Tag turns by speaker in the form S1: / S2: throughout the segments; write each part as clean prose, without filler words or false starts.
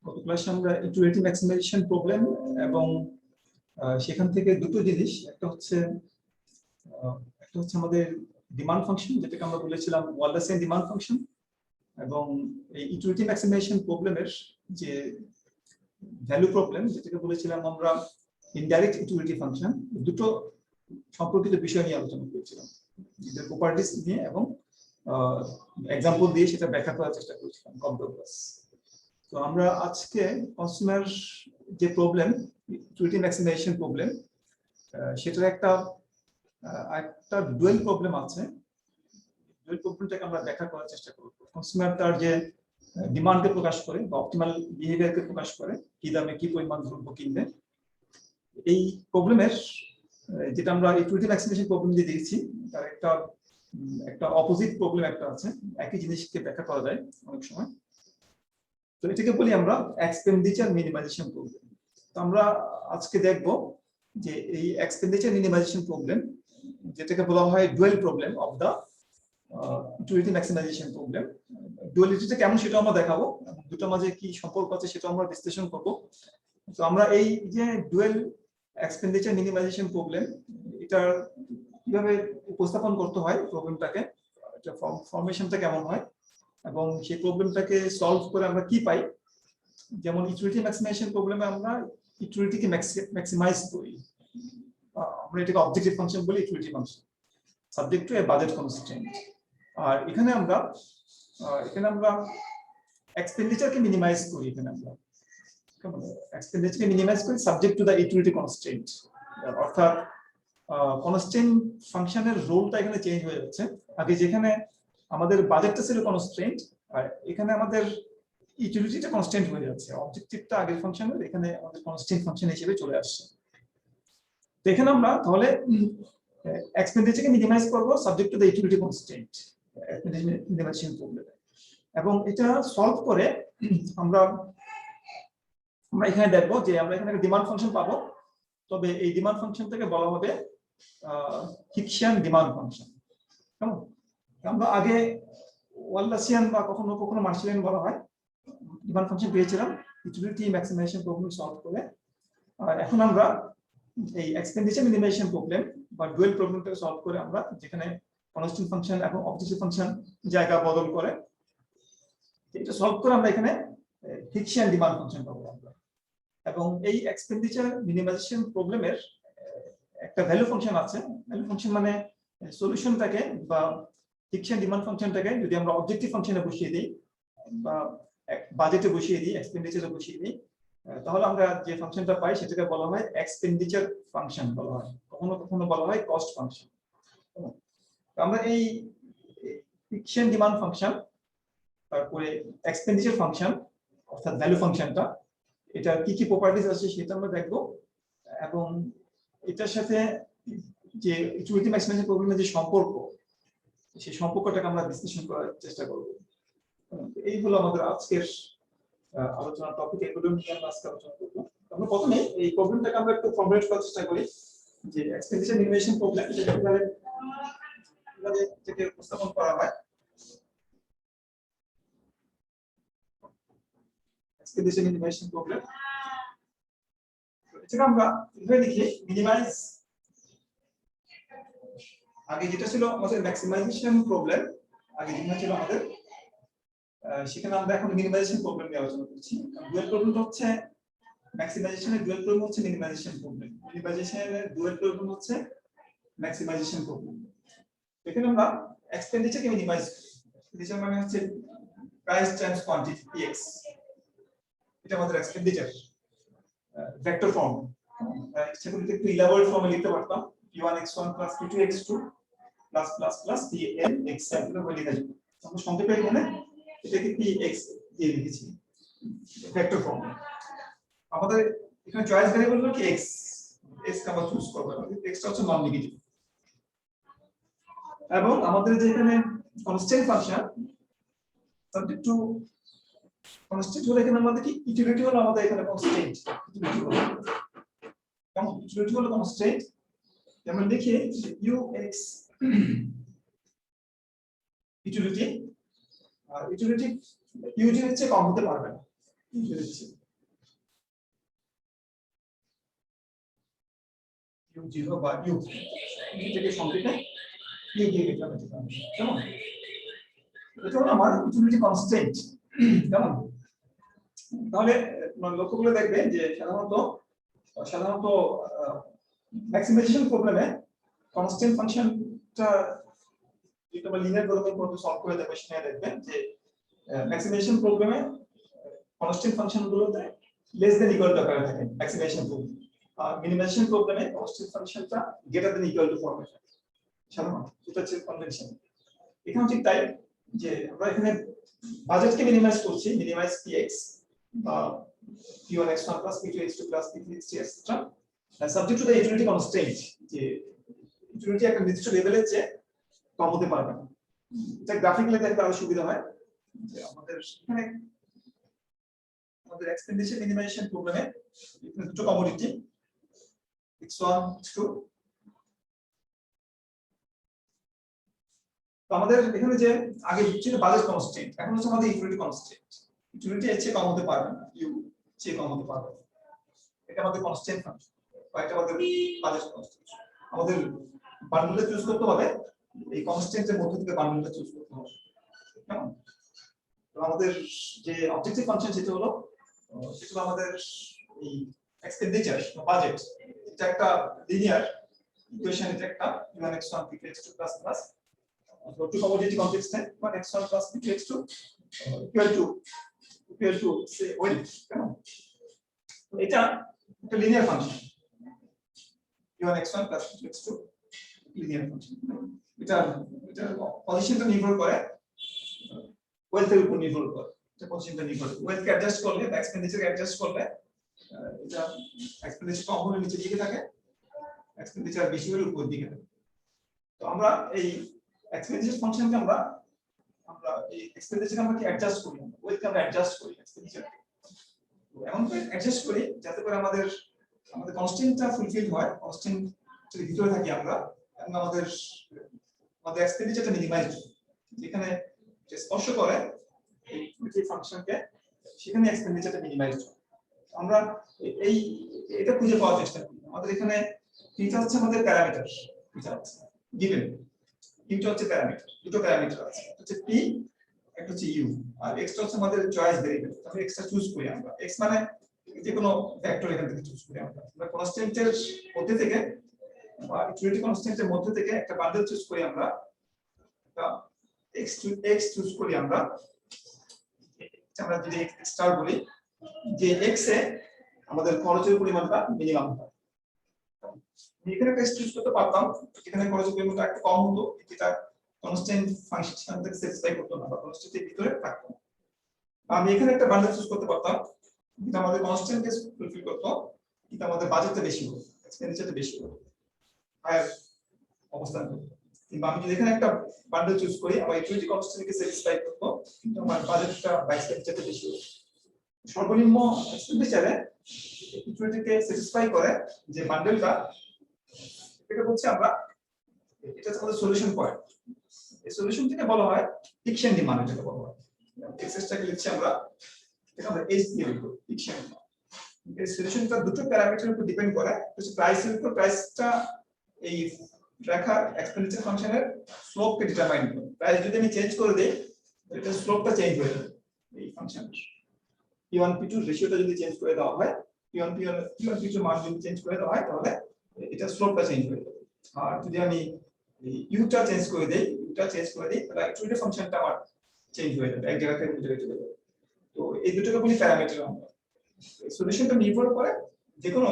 S1: গত ক্লাসে আমরা ইটারেটিভ ম্যাক্সিমাইজেশন প্রবলেম এবং সেখান থেকে দুটো জিনিস, একটা হচ্ছে আমাদের ডিমান্ড ফাংশন, যেটাকে আমরা বলেছিলাম ওয়ালরাসিয়ান ডিমান্ড ফাংশন, এবং এই ইটারেটিভ ম্যাক্সিমাইজেশন প্রবলেমের যে ভ্যালু প্রবলেম, যেটাকে বলেছিলাম আমরা ইনডাইরেক্ট ইটারেটিভ ফাংশন। দুটো সম্পর্কিত বিষয় নিয়ে আলোচনা করেছিলাম, এদের প্রপার্টিজ নিয়ে এবং এক্সাম্পল দিয়ে সেটা ব্যাখ্যা করার চেষ্টা করেছিলাম কম্পিউটার ক্লাস। তো আমরা আজকে কনজিউমার যে প্রবলেম, ইটারেটিভ ম্যাক্সিমাইজেশন প্রবলেম, সেটার একটা ডুয়াল প্রবলেম আছে। ডুয়াল প্রবলেমটাকে আমরা ব্যাখ্যা করার চেষ্টা করব। কনজিউমার তার যে ডিমান্ডকে প্রকাশ করে বা অপটিমাল বিহেভিয়ারকে প্রকাশ করে, কি দামে কি পরিমাণ দ্রব্য কিনবে। এই প্রবলেমের যেটা আমরা ইটারেটিভ ম্যাক্সিমাইজেশন প্রবলেম দিয়ে দেখছি, তার একটা অপোজিট প্রবলেম একটা আছে, একই জিনিসকে ব্যাখ্যা করা যায় অনেক সময়। তো এটাকে বলি আমরা এক্সপেন্ডিচার মিনিমাইজেশন প্রবলেম। তো আমরা আজকে দেখব যে এই এক্সপেন্ডিচার মিনিমাইজেশন প্রবলেম, যেটাকে বলা হয় dual problem of the iterative maximisation problem, ডুয়ালিটিটা কেমন সেটা আমরা দেখাবো, দুটোর মাঝে কি সম্পর্ক আছে সেটা আমরা বিশ্লেষণ করব। তো আমরা এই যে ডুয়াল এক্সপেন্ডিচার মিনিমাইজেশন প্রবলেম, এটা কিভাবে উপস্থাপন করতে হয় প্রবলেমটাকে, এটা ফরমেশনটা কেমন হয় এবং সেই প্রবলেমটাকে সলভ করে আমরা কি পাই। যেমন ইটারেটিভ ম্যাক্সিমাইজেশন প্রবলেমে আমরা ইটারেটিভকে ম্যাক্সিমাইজ করি, আমরা এটাকে অবজেক্টিভ ফাংশন বলি, iterative function subject to a budget constraint. আর এখানে আমরা এক্সপেন্ডিচারকে মিনিমাইজ করি, এখানে আমরা এক্সপেন্ডিচারকে মিনিমাইজ করি subject to the iterative constraint. অর্থাৎ কনস্ট্রেন্ট ফাংশনের রোলটা এখানে চেঞ্জ হয়ে যাচ্ছে। আগে যেখানে আমাদের বাজেটটা ছিল কনস্ট্রেন্ট, আর এখানে আমাদের ইউটিলিটিটা কনস্ট্যান্ট হয়ে যাচ্ছে। অবজেক্টিভটা আগের ফাংশনের, এখানে আমাদের কনস্ট্যান্ট ফাংশন হিসেবে চলে আসছে। তো এখানে আমরা তাহলে এক্সপেন্ডিচারকে মিনিমাইজ করব subject to the utility constant minimisation problem, এবং এটা সলভ করে আমরা এখানে দেখব যে আমরা এখানে ডিমান্ড ফাংশন পাবো। তবে এই ডিমান্ড ফাংশনটাকে বলা হবে হিক্সিয়ান ডিমান্ড ফাংশন। কেমন? আমরা আগে ওয়ালরাসিয়ান বা কখনো কখনো মার্শালিয়ান বলা হয় ডিমান্ড ফাংশন পেয়েছিলাম ইউটিলিটি ম্যাক্সিমাইজেশন প্রবলেম সলভ করে। আর এখন আমরা এই এক্সপেন্ডিচার মিনিমাইজেশন প্রবলেম বা ডুয়াল প্রবলেমটাকে সলভ করে আমরা যেখানে কনস্ট্যান্ট ফাংশন এবং অবজেক্টিভ ফাংশন জায়গা বদল করে, এটা সলভ করে আমরা এখানে হিক্সিয়ান ডিমান্ড ফাংশন পাবো আমরা। এবং এই এক্সপেন্ডিচার মিনিমাইজেশন প্রবলেমের একটা ভ্যালু ফাংশন আছে। ভ্যালু ফাংশন মানে সলিউশনটাকে বা হিক্সিয়ান ডিমান্ড ফাংশনটাকে যদি আমরা অবজেক্টিভ ফাংশনে বসিয়ে দিই বা বাজেটে বসিয়ে দিই, এক্সপেন্ডিচারে বসিয়ে দিই, তাহলে আমরা যে ফাংশনটা পাই সেটাকে বলা হয় এক্সপেন্ডিচার ফাংশন বলা হয়, কখনো কখনো বলা হয় কস্ট ফাংশন। আমরা এই হিক্সিয়ান ডিমান্ড ফাংশন, তারপরে এক্সপেন্ডিচার ফাংশন অর্থাৎ ভ্যালু ফাংশনটা, এটা কি কি প্রপার্টিজ আছে সেটা আমরা দেখবো, এবং এটার সাথে যে ইটারেটিভ ম্যাক্সিমাইজেশন প্রবলেমের যে সম্পর্ক, সেই সম্পর্কটাকে আমরা বিশ্লেষণ করার চেষ্টা করব। এই হলো আমাদের আজকের আলোচনার টপিক, এগুলো নিয়ে আমরা আজকে আলোচনা করব। আমরা প্রথমে এই প্রবলেমটাকে আমরা একটু ফর্মুলেট করার চেষ্টা করি যে এক্সপেন্ডিচার মিনিমাইজেশন প্রবলেম এটা কিভাবে উপস্থাপন করা হয়। এক্সপেন্ডিচার মিনিমাইজেশন প্রবলেম এটা আমরা এভাবে লিখি, মিনিমাইজ, আগে যেটা ছিল আমাদের ম্যাক্সিমাইজেশন প্রবলেম, আগে যেটা ছিল আমাদের, সেখানে আমরা এখন মিনিমাইজেশন প্রবলেম নিয়ে আলোচনা করছি। ডুয়াল প্রবলেমটা হচ্ছে ম্যাক্সিমাইজেশনের ডুয়াল প্রবলেম হচ্ছে মিনিমাইজেশন প্রবলেম, মিনিমাইজেশনের ডুয়াল প্রবলেম হচ্ছে ম্যাক্সিমাইজেশন প্রবলেম। এখানে আমরা এক্সপেন্ডিচারকে মিনিমাইজ করি। এক্সপেন্ডিচার মানে হচ্ছে প্রাইস টাইমস কোয়ান্টিটি, পিএক্স। এটা আমাদের এক্সপেন্ডিচার ভেক্টর ফর্ম। সেগুলোকে একটু ইলাবোরেট ফর্মে লিখতে পারতাম, p1x1 + p2x2 +++ pnx বলে লিখা যায়। আমরা সংক্ষেপে এখানে এটাকে px দিয়ে লিখেছি ভেক্টর ফর্ম। আমাদের এখানে চয়েস ভেরিয়েবল হলো কি x, x কে আমরা চুজ করব, x টা হচ্ছে নন নেগেটিভ। এবং আমাদের যে এখানে constant function subject to constant হলো, এখানে আমাদের কি ইটারেটিভ হলো, আমাদের এখানে কনস্ট্যান্ট কেমন, ইটারেটিভ হলো কনস্ট্যান্ট। আমরা লিখি ux ইটারেটিভ, আর ইটারেটিভ ইউটি হচ্ছে কম হতে পারবে না, u0 বা u থেকে সংকেতে u দিয়ে লিখলাম কেমন? এটা হলো আমার ইউটিলিটি কনস্ট্যান্ট কেমন? তাহলে লক্ষ্য করে দেখবে যে সাধারণত ম্যাক্সিমাইজেশন প্রবলেমে কনস্ট্যান্ট ফাংশনটা যেটা আমরা লিনিয়ার প্রোগ্রামিং করতে সলভ করে দেখবে সেখানে দেখবেন যে ম্যাক্সিমাইজেশন প্রবলেমে কনস্ট্যান্ট ফাংশনগুলোতে লেস দ্যান ইকুয়াল টু আকারে থাকে ম্যাক্সিমাইজেশন প্রবলেম, আর মিনিমাইজেশন প্রবলেমে কনস্ট্যান্ট ফাংশনটা গ্রেটার দ্যান ইকুয়াল টু ফর্মে থাকে সাধারণত। এটা হচ্ছে কনভেনশন। এখানে ঠিক তাই যে আমরা এখানে বাজেটকে মিনিমাইজ করছি, মিনিমাইজ px বা p1 x1 plus p2 x2 plus p3 x3 etc. Subject to the utility constraint, যে ইউটিলিটি একটা নির্দিষ্ট লেভেলের চেয়ে কম হতে পারবে না। এটা গ্রাফিক্যালি দেখতে আরো সুবিধা হয় যে আমাদের এখানে আমাদের এক্সপেন্ডিচার মিনিমাইজেশন প্রবলেমে দুটো কমোডিটি x1 x2, তো আমাদের এখানে যে আগে ছিল বাজেট কনস্ট্রেইন্ট, এখন হচ্ছে আমাদের ইউটিলিটি কনস্ট্রেইন্ট। ইউটিলিটি এর চেয়ে কম হতে পারবে না, ইউ চেয়ে কম হতে পারবে না, এটা আমাদের কনস্ট্রেইন্ট ফাংশন বা এটা আমাদের বাজেট কনস্ট্রেইন্ট। আমাদের বান্ডেলটা চুজ করতে হবে, এই কনস্ট্রেইন্টের মধ্যে থেকে বান্ডেলটা চুজ করতে হবে কেমন? তো আমাদের যে অবজেক্টিভ ফাংশন সেটা হলো আমাদের এই এক্সপেন্ডিচার বা বাজেট, এটা একটা লিনিয়ার ইকুয়েশন, এটা একটা u1 x1 p2 x2 plus plus two commodity complex time 1 x1 plus p2 x2 equal to say when কেমন? এটা একটা linear function u1 x1 plus p2 x2 linear function. এটা পজিশনটা নির্ভর করে ওয়েলথের উপর নির্ভর করে, এটা পজিশনটা নির্ভর করে ওয়েলথকে অ্যাডজাস্ট করলে বা এক্সপেন্ডিচারকে অ্যাডজাস্ট করলে এটা এক্সপেন্ডিচার কম হলে নিচের দিকে থাকে, এক্সপেন্ডিচার বেশি হলে উপরের দিকে থাকে। তো আমরা এই এক্সপেন্ডিচার ফাংশনকে আমরা এই এক্সপেন্ডিচারকে আমরা কি অ্যাডজাস্ট করি, ওয়েলথকে আমরা অ্যাডজাস্ট করি এক্সপেন্ডিচারকে, তো এমন করে অ্যাডজাস্ট করি যাতে করে আমাদের কনস্ট্যান্টটা ফুলফিল হয়, কনস্ট্যান্টের ভিতরে থাকি আমরা, এবং আমাদের এক্সপেন্ডিচারটা মিনিমাইজ হয়। যেখানে যে স্পর্শ করে এই ফাংশনকে সেখানে এক্সপেন্ডিচারটা মিনিমাইজ হয়। আমরা এটা খুঁজে পাওয়ার চেষ্টা করি। আমাদের এখানে এটা হচ্ছে আমাদের প্যারামিটার, এটা আছে গিভেন, ইউটা হচ্ছে প্যারামিটার, দুটো প্যারামিটার আছে, হচ্ছে p একটা হচ্ছে u, আর x টা হচ্ছে আমাদের চয়েস ভেরিয়েবল। তাহলে x টা চুজ করি আমরা, x মানে যে কোনো ভেক্টর এখান থেকে চুজ করি আমরা কনস্ট্যান্টের মধ্যে থেকে বা ইকুইটি কনস্ট্যান্টের মধ্যে থেকে একটা বান্ডেল চুজ করি আমরা, x চুজ করি আমরা যদি x স্টার বলি, যে x এ আমাদের খরচের পরিমাণটা মিনিমাম হয়। এখানে একটা চুজ করতে পারতাম, এখানে খরচের পরিমাণটা একটু কম হতো, এটা কনস্ট্যান্ট ফাংশন থেকে স্যাটিসফাই করতে না বা কনস্ট্যান্টের ভিতরে থাকতো। আমি এখানে একটা বান্ডেল চুজ করতে পারতাম, এটা আমাদের কনস্ট্যান্টকে ফুলফিল করতো, কিন্তু আমাদের বাজেটটা বেশি হতো, এক্সপেন্ডিচারটা বেশি হতো, হায়ার অবস্থান করতো। কিন্তু আমি যদি এখানে একটা বান্ডেল চুজ করি, আমার ইকুইটি কনস্ট্যান্টকে স্যাটিসফাই করতো, কিন্তু আমার বাজেটটা বা এক্সপেন্ডিচারটা বেশি হতো। সর্বনিম্ন এক্সপেন্ডিচারে ইকুইটিকে স্যাটিসফাই করে যে বান্ডেলটা, এটা হচ্ছে আমরা এটা হচ্ছে আমাদের সলিউশন পয়েন্ট। এই সলিউশন থেকে বলা হয় ফিকশন ডিমান্ড, যেটা বলা হয় এক্সেসটাকে লিখছি আমরা, এটা আমরা h দিয়ে লিখব ফিকশন। এই সলিউশনটা দুটো প্যারামিটারের উপর ডিপেন্ড করে, হচ্ছে প্রাইসের উপর, প্রাইসটা এই রেখার এক্সপেন্ডিচার ফাংশনের স্লোপকে ডিটারমাইন করে। প্রাইস যদি আমি চেঞ্জ করে দেই, এটা স্লোপটা চেঞ্জ হয়ে যাবে এই ফাংশনের। p1 p2 রেশিওটা যদি চেঞ্জ করে দেওয়া হয়, p1 p2 মান যদি চেঞ্জ করে দেওয়া হয়, তাহলে এটা স্লোপটা চেঞ্জ হয়ে যাবে। আর যদি আমি ইউটা চেঞ্জ করে দেই, তাহলে ইকুইটি ফাংশনটা আমার চেঞ্জ হয়ে যাবে, এক জায়গা থেকে অন্য জায়গায় চলে যাবে। তো এই দুটোকে বলি প্যারামিটার। আমরা সলিউশনটা নির্ভর করে যে কোনো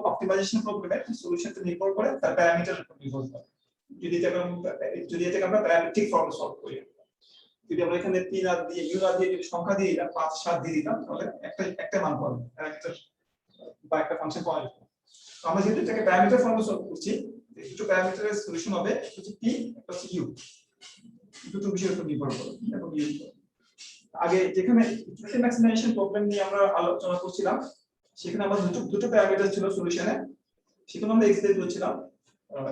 S1: অপটিমাইজেশন প্রবলেমের সলিউশনটা নির্ভর করে তার প্যারামিটারের উপর নির্ভর করে। যদি এটাকে আমরা প্যারামেট্রিক ফর্মে সলভ করি, যদি আমরা এখানে p না দিয়ে u না দিয়ে যদি সংখ্যা দিয়ে দিতাম, 5 7 দিয়ে দিতাম, তাহলে একটা মান পাবো, প্যারামিটার বা একটা ফাংশন পাওয়া যেত। তো আমরা যেহেতু এটাকে প্যারামিটার ফর্মে সলভ করছি, দুটো প্যারামিটারের সলিউশন হবে হচ্ছে p, একটা হচ্ছে u, দুটো বিষয়ের উপর নির্ভর করে এবং u। আগে যেখানে ইকুইটি ম্যাক্সিমাইজেশন প্রবলেম নিয়ে আমরা আলোচনা করছিলাম, সেখানে আমাদের দুটো প্যারামিটার ছিল সলিউশনে, সেখানে আমরা x দিয়ে ধরেছিলাম।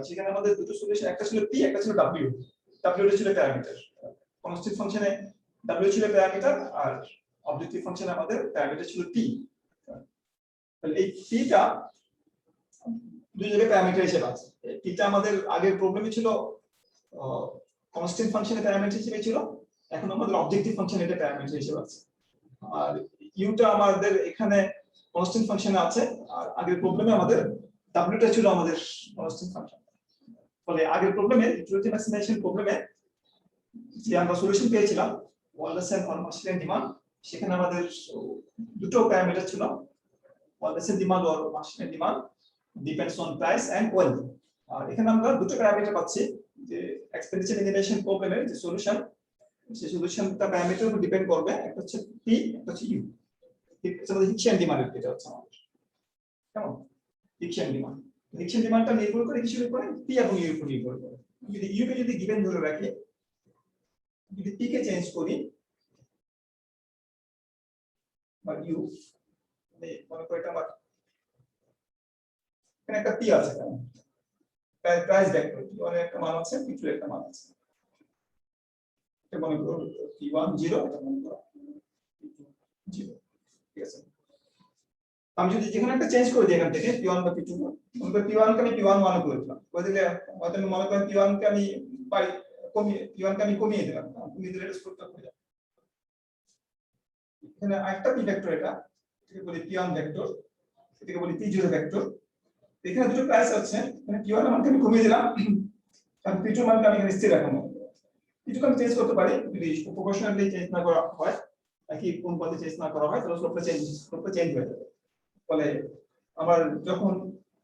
S1: সেখানে আমাদের দুটো সলিউশন, একটা ছিল p, একটা ছিল w। w ছিল প্যারামিটার, কনস্ট্যান্ট ফাংশনে w ছিল প্যারামিটার, আর অবজেক্টিভ ফাংশন আমাদের প্যারামিটার ছিল p, তাহলে এই p-টা দুই জায়গায় প্যারামিটার হিসেবে আছে। p-টা আমাদের আগের প্রবলেমে ছিল কনস্ট্যান্ট ফাংশনের প্যারামিটার হিসেবে ছিল, এখন আমাদের অবজেক্টিভ ফাংশন এটা প্যারামিটার হিসেবে আছে। আর u-টা আমাদের এখানে কনস্ট্যান্ট ফাংশনে আছে, আর আগের প্রবলেমে আমাদের w-টা ছিল আমাদের কনস্ট্যান্ট ফাংশন। ফলে আগের প্রবলেমে ইকুয়ালিটি ম্যাক্সিমাইজেশন প্রবলেমে যে আমরা সলিউশন পেয়েছিলাম ওয়ালেসেন অর মার্শিয়ান ডিমান্ড, সেখানে আমাদের দুটো প্যারামিটার ছিল, Walrasian demand or Marshallian demand depends on price and wealth. আর এখানে আমরা দুটো প্যারামিটার পাচ্ছি, যে এক্সপেন্ডিচার মিনিমাইজেশন প্রবলেমের যে সলিউশন, সেই সলিউশনটা প্যারামিটার উপর ডিপেন্ড করবে, একটা হচ্ছে p, একটা হচ্ছে u। এটা আমাদের হিকশিয়ান ডিমান্ড, এটা হচ্ছে আমাদের কেমন হিকশিয়ান ডিমান্ড। হিকশিয়ান ডিমান্ডটা নির্ভর করে কিসের উপরে? p এবং u এর উপর নির্ভর করে। যদি u কে যদি গিভেন ধরে রাখি, যদি p কে চেঞ্জ করি বা u, মনে করি এটা আমার এখানে একটা p আছে, প্রাইস ভেক্টর p1 এর একটা মান আছে, p2 এর একটা মান আছে, এটা মনে করো p1 0, এটা মনে করো p2 0, ঠিক আছে। আমি যদি যেখানে একটা চেঞ্জ করে দিই এখান থেকে p1 বা p2, মনে করি p1 কে আমি p1 মান করে দিলাম, করে দিলে আমি মনে করি p1 কে আমি কমিয়ে p1 কে আমি কমিয়ে দিলাম, কমিয়ে দিলে এটা স্কোরটা হয়ে যাবে। এখানে আরেকটা p ভেক্টর, এটাকে বলি p1 ভেক্টর, এটাকে বলি p0 ভেক্টর। এখানে দুটো প্রাইস আছে, মানে p1 মানকে আমি কমিয়ে দিলাম, আর p2 মানকে আমি এখানে স্থির রাখলাম। p2 কে আমি চেঞ্জ করতে পারি, যদি প্রপোর্শনালি চেঞ্জ না করা হয়, একই অনুপাতে চেঞ্জ না করা হয়, তাহলে স্লোপটা চেঞ্জ হয়ে যাবে। ফলে আমার যখন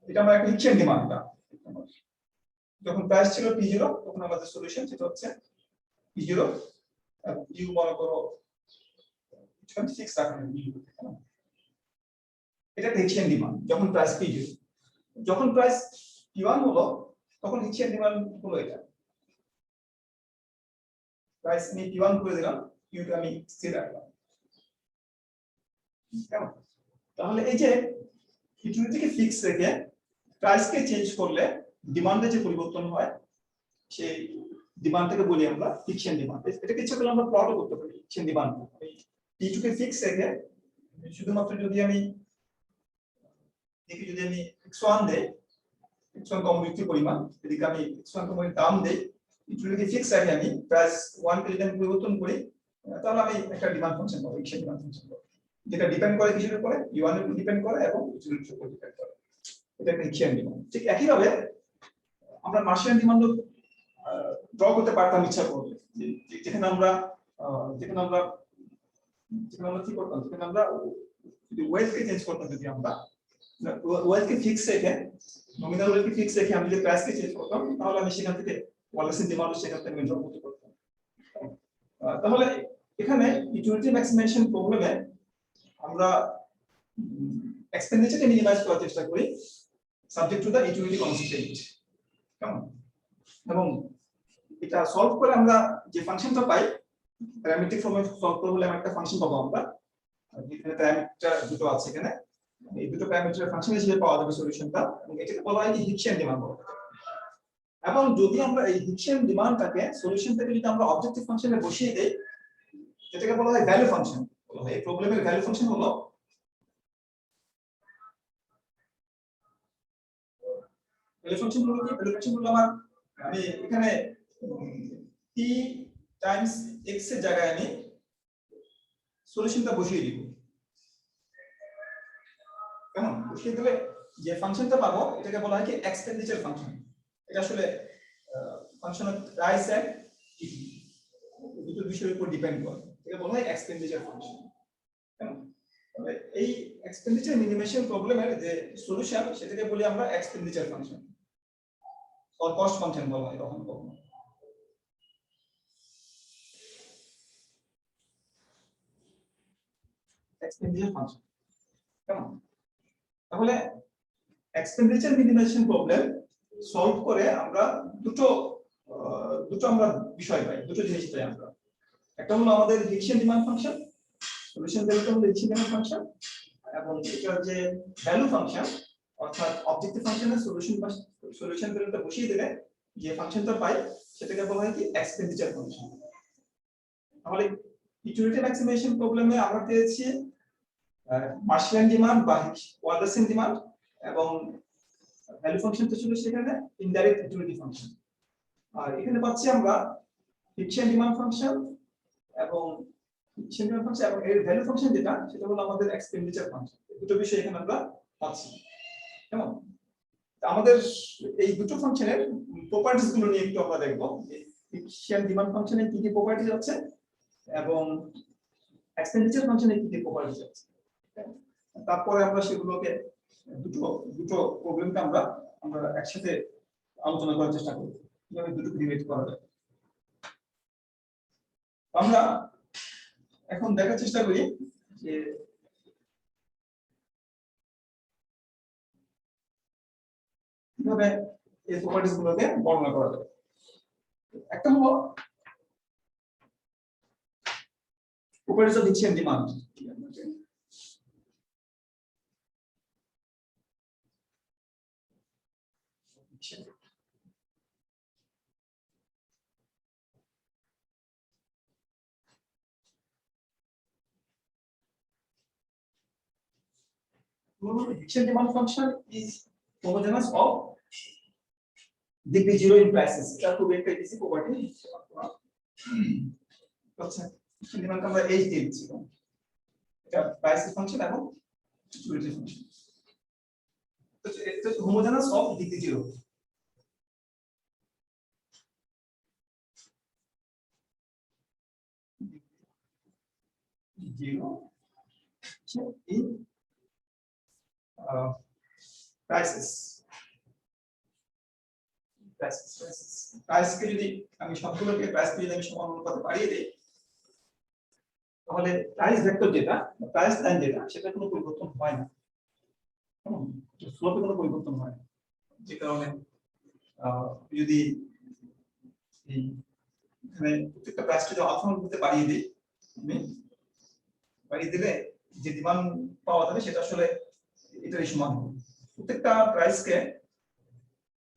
S1: এটা আমার একটা হিকশিয়ান ডিমান্ড, যখন প্রাইস ছিল p0, তখন আমাদের সলিউশন সেটা হচ্ছে p0 আর u মনে করো 6 রাখলাম, এটা একটা হিকশিয়ান ডিমান্ড যখন প্রাইস p0। যখন প্রাইস p1 হলো, তখন হিকশিয়ান ডিমান্ড হলো এটা, প্রাইস আমি p1 করে দিলাম, u কে আমি স্থির রাখলাম, কেমন? তাহলে এই যে ইউটিলিটিকে ফিক্স রেখে প্রাইসকে চেঞ্জ করলে ডিমান্ডে যে পরিবর্তন হয়, সেই ডিমান্ডটাকে বলি আমরা ফিকশন ডিমান্ড। এটাকে ইচ্ছা করলে আমরা প্লটও করতে পারি ফিকশন ডিমান্ড। p2 কে ফিক্স রেখে শুধুমাত্র যদি আমি দেখি, যদি আমি x1 দেই, x1 কমোডিটি পরিমাণ, এদিকে আমি x1 কমোডিটি দাম দেই, ইউটিলিটিকে ফিক্স রাখি, আমি প্রাইস 1 কে যদি আমি পরিবর্তন করি, তাহলে আমি একটা ডিমান্ড ফাংশন পাবো, ফিকশন ডিমান্ড ফাংশন পাবো, যেটা ডিপেন্ড করে কিসের উপরে? u1 এর উপর ডিপেন্ড করে এবং ইউটিলিটির উপর ডিপেন্ড করে। এটা একটা ফিকশন ডিমান্ড। ঠিক একই ভাবে আমরা মার্শিয়ান ডিমান্ড ড্র করতে পারতাম ইচ্ছা করলে, যেখানে আমরা কি করতাম, যেখানে আমরা যদি ওয়েলথকে চেঞ্জ করতাম, যদি আমরা ওয়েলথকে ফিক্স রেখে, নমিনাল ওয়েলথকে ফিক্স রেখে আমি যদি প্রাইসকে চেঞ্জ করতাম, তাহলে আমি সেখান থেকে ওয়ালেসের ডিমান্ড সেখান থেকে ড্র করতে পারতাম। তাহলে এখানে ইউটিলিটি ম্যাক্সিমাইজেশন প্রবলেমে আমরা এক্সপেন্ডিচারকে মিনিমাইজ করার চেষ্টা করি subject to the utility constraint, কেমন? এবং এটা সলভ করে আমরা যে ফাংশনটা পাই, প্যারামেট্রিক ফর্মে সলভ করলে আমরা একটা ফাংশন পাবো। আমরা এখানে প্যারামিটার দুটো আছে, এখানে এই দুটো প্যারামিটারের ফাংশন হিসেবে পাওয়া যাবে সলিউশনটা, এবং এটাকে বলা হয় হিকশিয়ান ডিমান্ড। এবং যদি আমরা এই হিকশিয়ান ডিমান্ডটাকে সলিউশন থেকে যদি আমরা অবজেক্টিভ ফাংশনে বসিয়ে দেই, যেটাকে বলা হয় ভ্যালু ফাংশন বলা হয়। এই প্রবলেমের ভ্যালু ফাংশন হলো ভ্যালু ফাংশন হলো কি? ভ্যালু ফাংশন হলো আমি এখানে t টাইমস x এর জায়গায় আমি সলিউশনটা বসিয়ে দিব, কেমন? বসিয়ে দিলে যে ফাংশনটা পাবো, এটাকে বলা হয় কি এক্সপেন্ডিচার ফাংশন। এটা আসলে ফাংশন অফ প্রাইস এন্ড দুটো বিষয়ের উপর ডিপেন্ড করে, এটা বলা হয় এক্সপেন্ডিচার ফাংশন, কেমন? তবে এই এক্সপেন্ডিচার মিনিমাইজেশন প্রবলেমের যে সলিউশন, সেটাকে বলি আমরা expenditure function or cost function বলা হয় তখন কখনো। এক্সপেন্ডিচার ফাংশন, কেমন? তাহলে এক্সপেন্ডিচার মিনিমাইজেশন প্রবলেম সলভ করে আমরা দুটো আমরা বিষয় পাই, দুটো জিনিস পাই আমরা। একটা হলো আমাদের হিকশিয়ান ডিমান্ড ফাংশন, সলিউশন ভ্যালুটা হলো হিকশিয়ান ডিমান্ড ফাংশন, এবং এটা যে ভ্যালু ফাংশন, অর্থাৎ অবজেক্টিভ ফাংশনের সলিউশন ভ্যালুটা বসিয়ে দিলে যে ফাংশনটা পাই, সেটাকে বলা হয় কি এক্সপেন্ডিচার ফাংশন। তাহলে ইউটিলিটি ম্যাক্সিমাইজেশন প্রবলেমে আমরা পেয়েছি মার্শিয়ান ডিমান্ড বা ওয়ালারসিয়ান ডিমান্ড, এবং ভ্যালু ফাংশনটা ছিল সেখানে ইনডাইরেক্ট ইউটিলিটি ফাংশন। আর এখানে পাচ্ছি আমরা ফিকশন ডিমান্ড ফাংশন এবং এর ভ্যালু ফাংশন যেটা সেটা হলো আমাদের এক্সপেন্ডিচার ফাংশন। দুটো বিষয় এখানে আমরা পাচ্ছি। কেমন? আমাদের এই দুটো ফাংশনের প্রপার্টিজ গুলো নিয়ে একটু আমরা দেখব। ফিকশন ডিমান্ড ফাংশনে কি কি প্রপার্টিজ আছে এবং এক্সপেন্ডিচার ফাংশনে কি কি প্রপার্টিজ আছে, তারপরে আমরা সেগুলোকে দুটো দুটো প্রবলেমকে আমরা একসাথে আলোচনা করার চেষ্টা করব কিভাবে দুটো ডিভাইড করা যায়। আমরা এখন দেখার চেষ্টা করি যে কিভাবে এই প্রপার্টিজ গুলোকে বর্ণনা করা যায়। একটা হলো properties of fiction demand. Fixed demand function is homogeneous of degree 0 in prices. এটা খুব একটা ইজি প্রপার্টি। আচ্ছা, fixed demand আমরা h দিয়েছি, এটা প্রাইস ফাংশন এবং ইউটিলিটি ফাংশন। তো এটা homogeneous of degree 0। in prices প্রাইসকে যদি আমি সবগুলোকে প্রাইসকে যদি আমি সমান অনুপাতে বাড়িয়ে দেই, তাহলে প্রাইস ভেক্টর যেটা প্রাইস লাইন যেটা সেটা কোনো পরিবর্তন হয় না, স্লোপে কোনো পরিবর্তন হয় না। যে কারণে যদি এখানে প্রত্যেকটা প্রাইসকে যদি আলফা অনুপাতে বাড়িয়ে দেই, আমি বাড়িয়ে দিলে যে ডিমান্ড পাওয়া যাবে সেটা আসলে এটারই সমান হবে। প্রত্যেকটা প্রাইসকে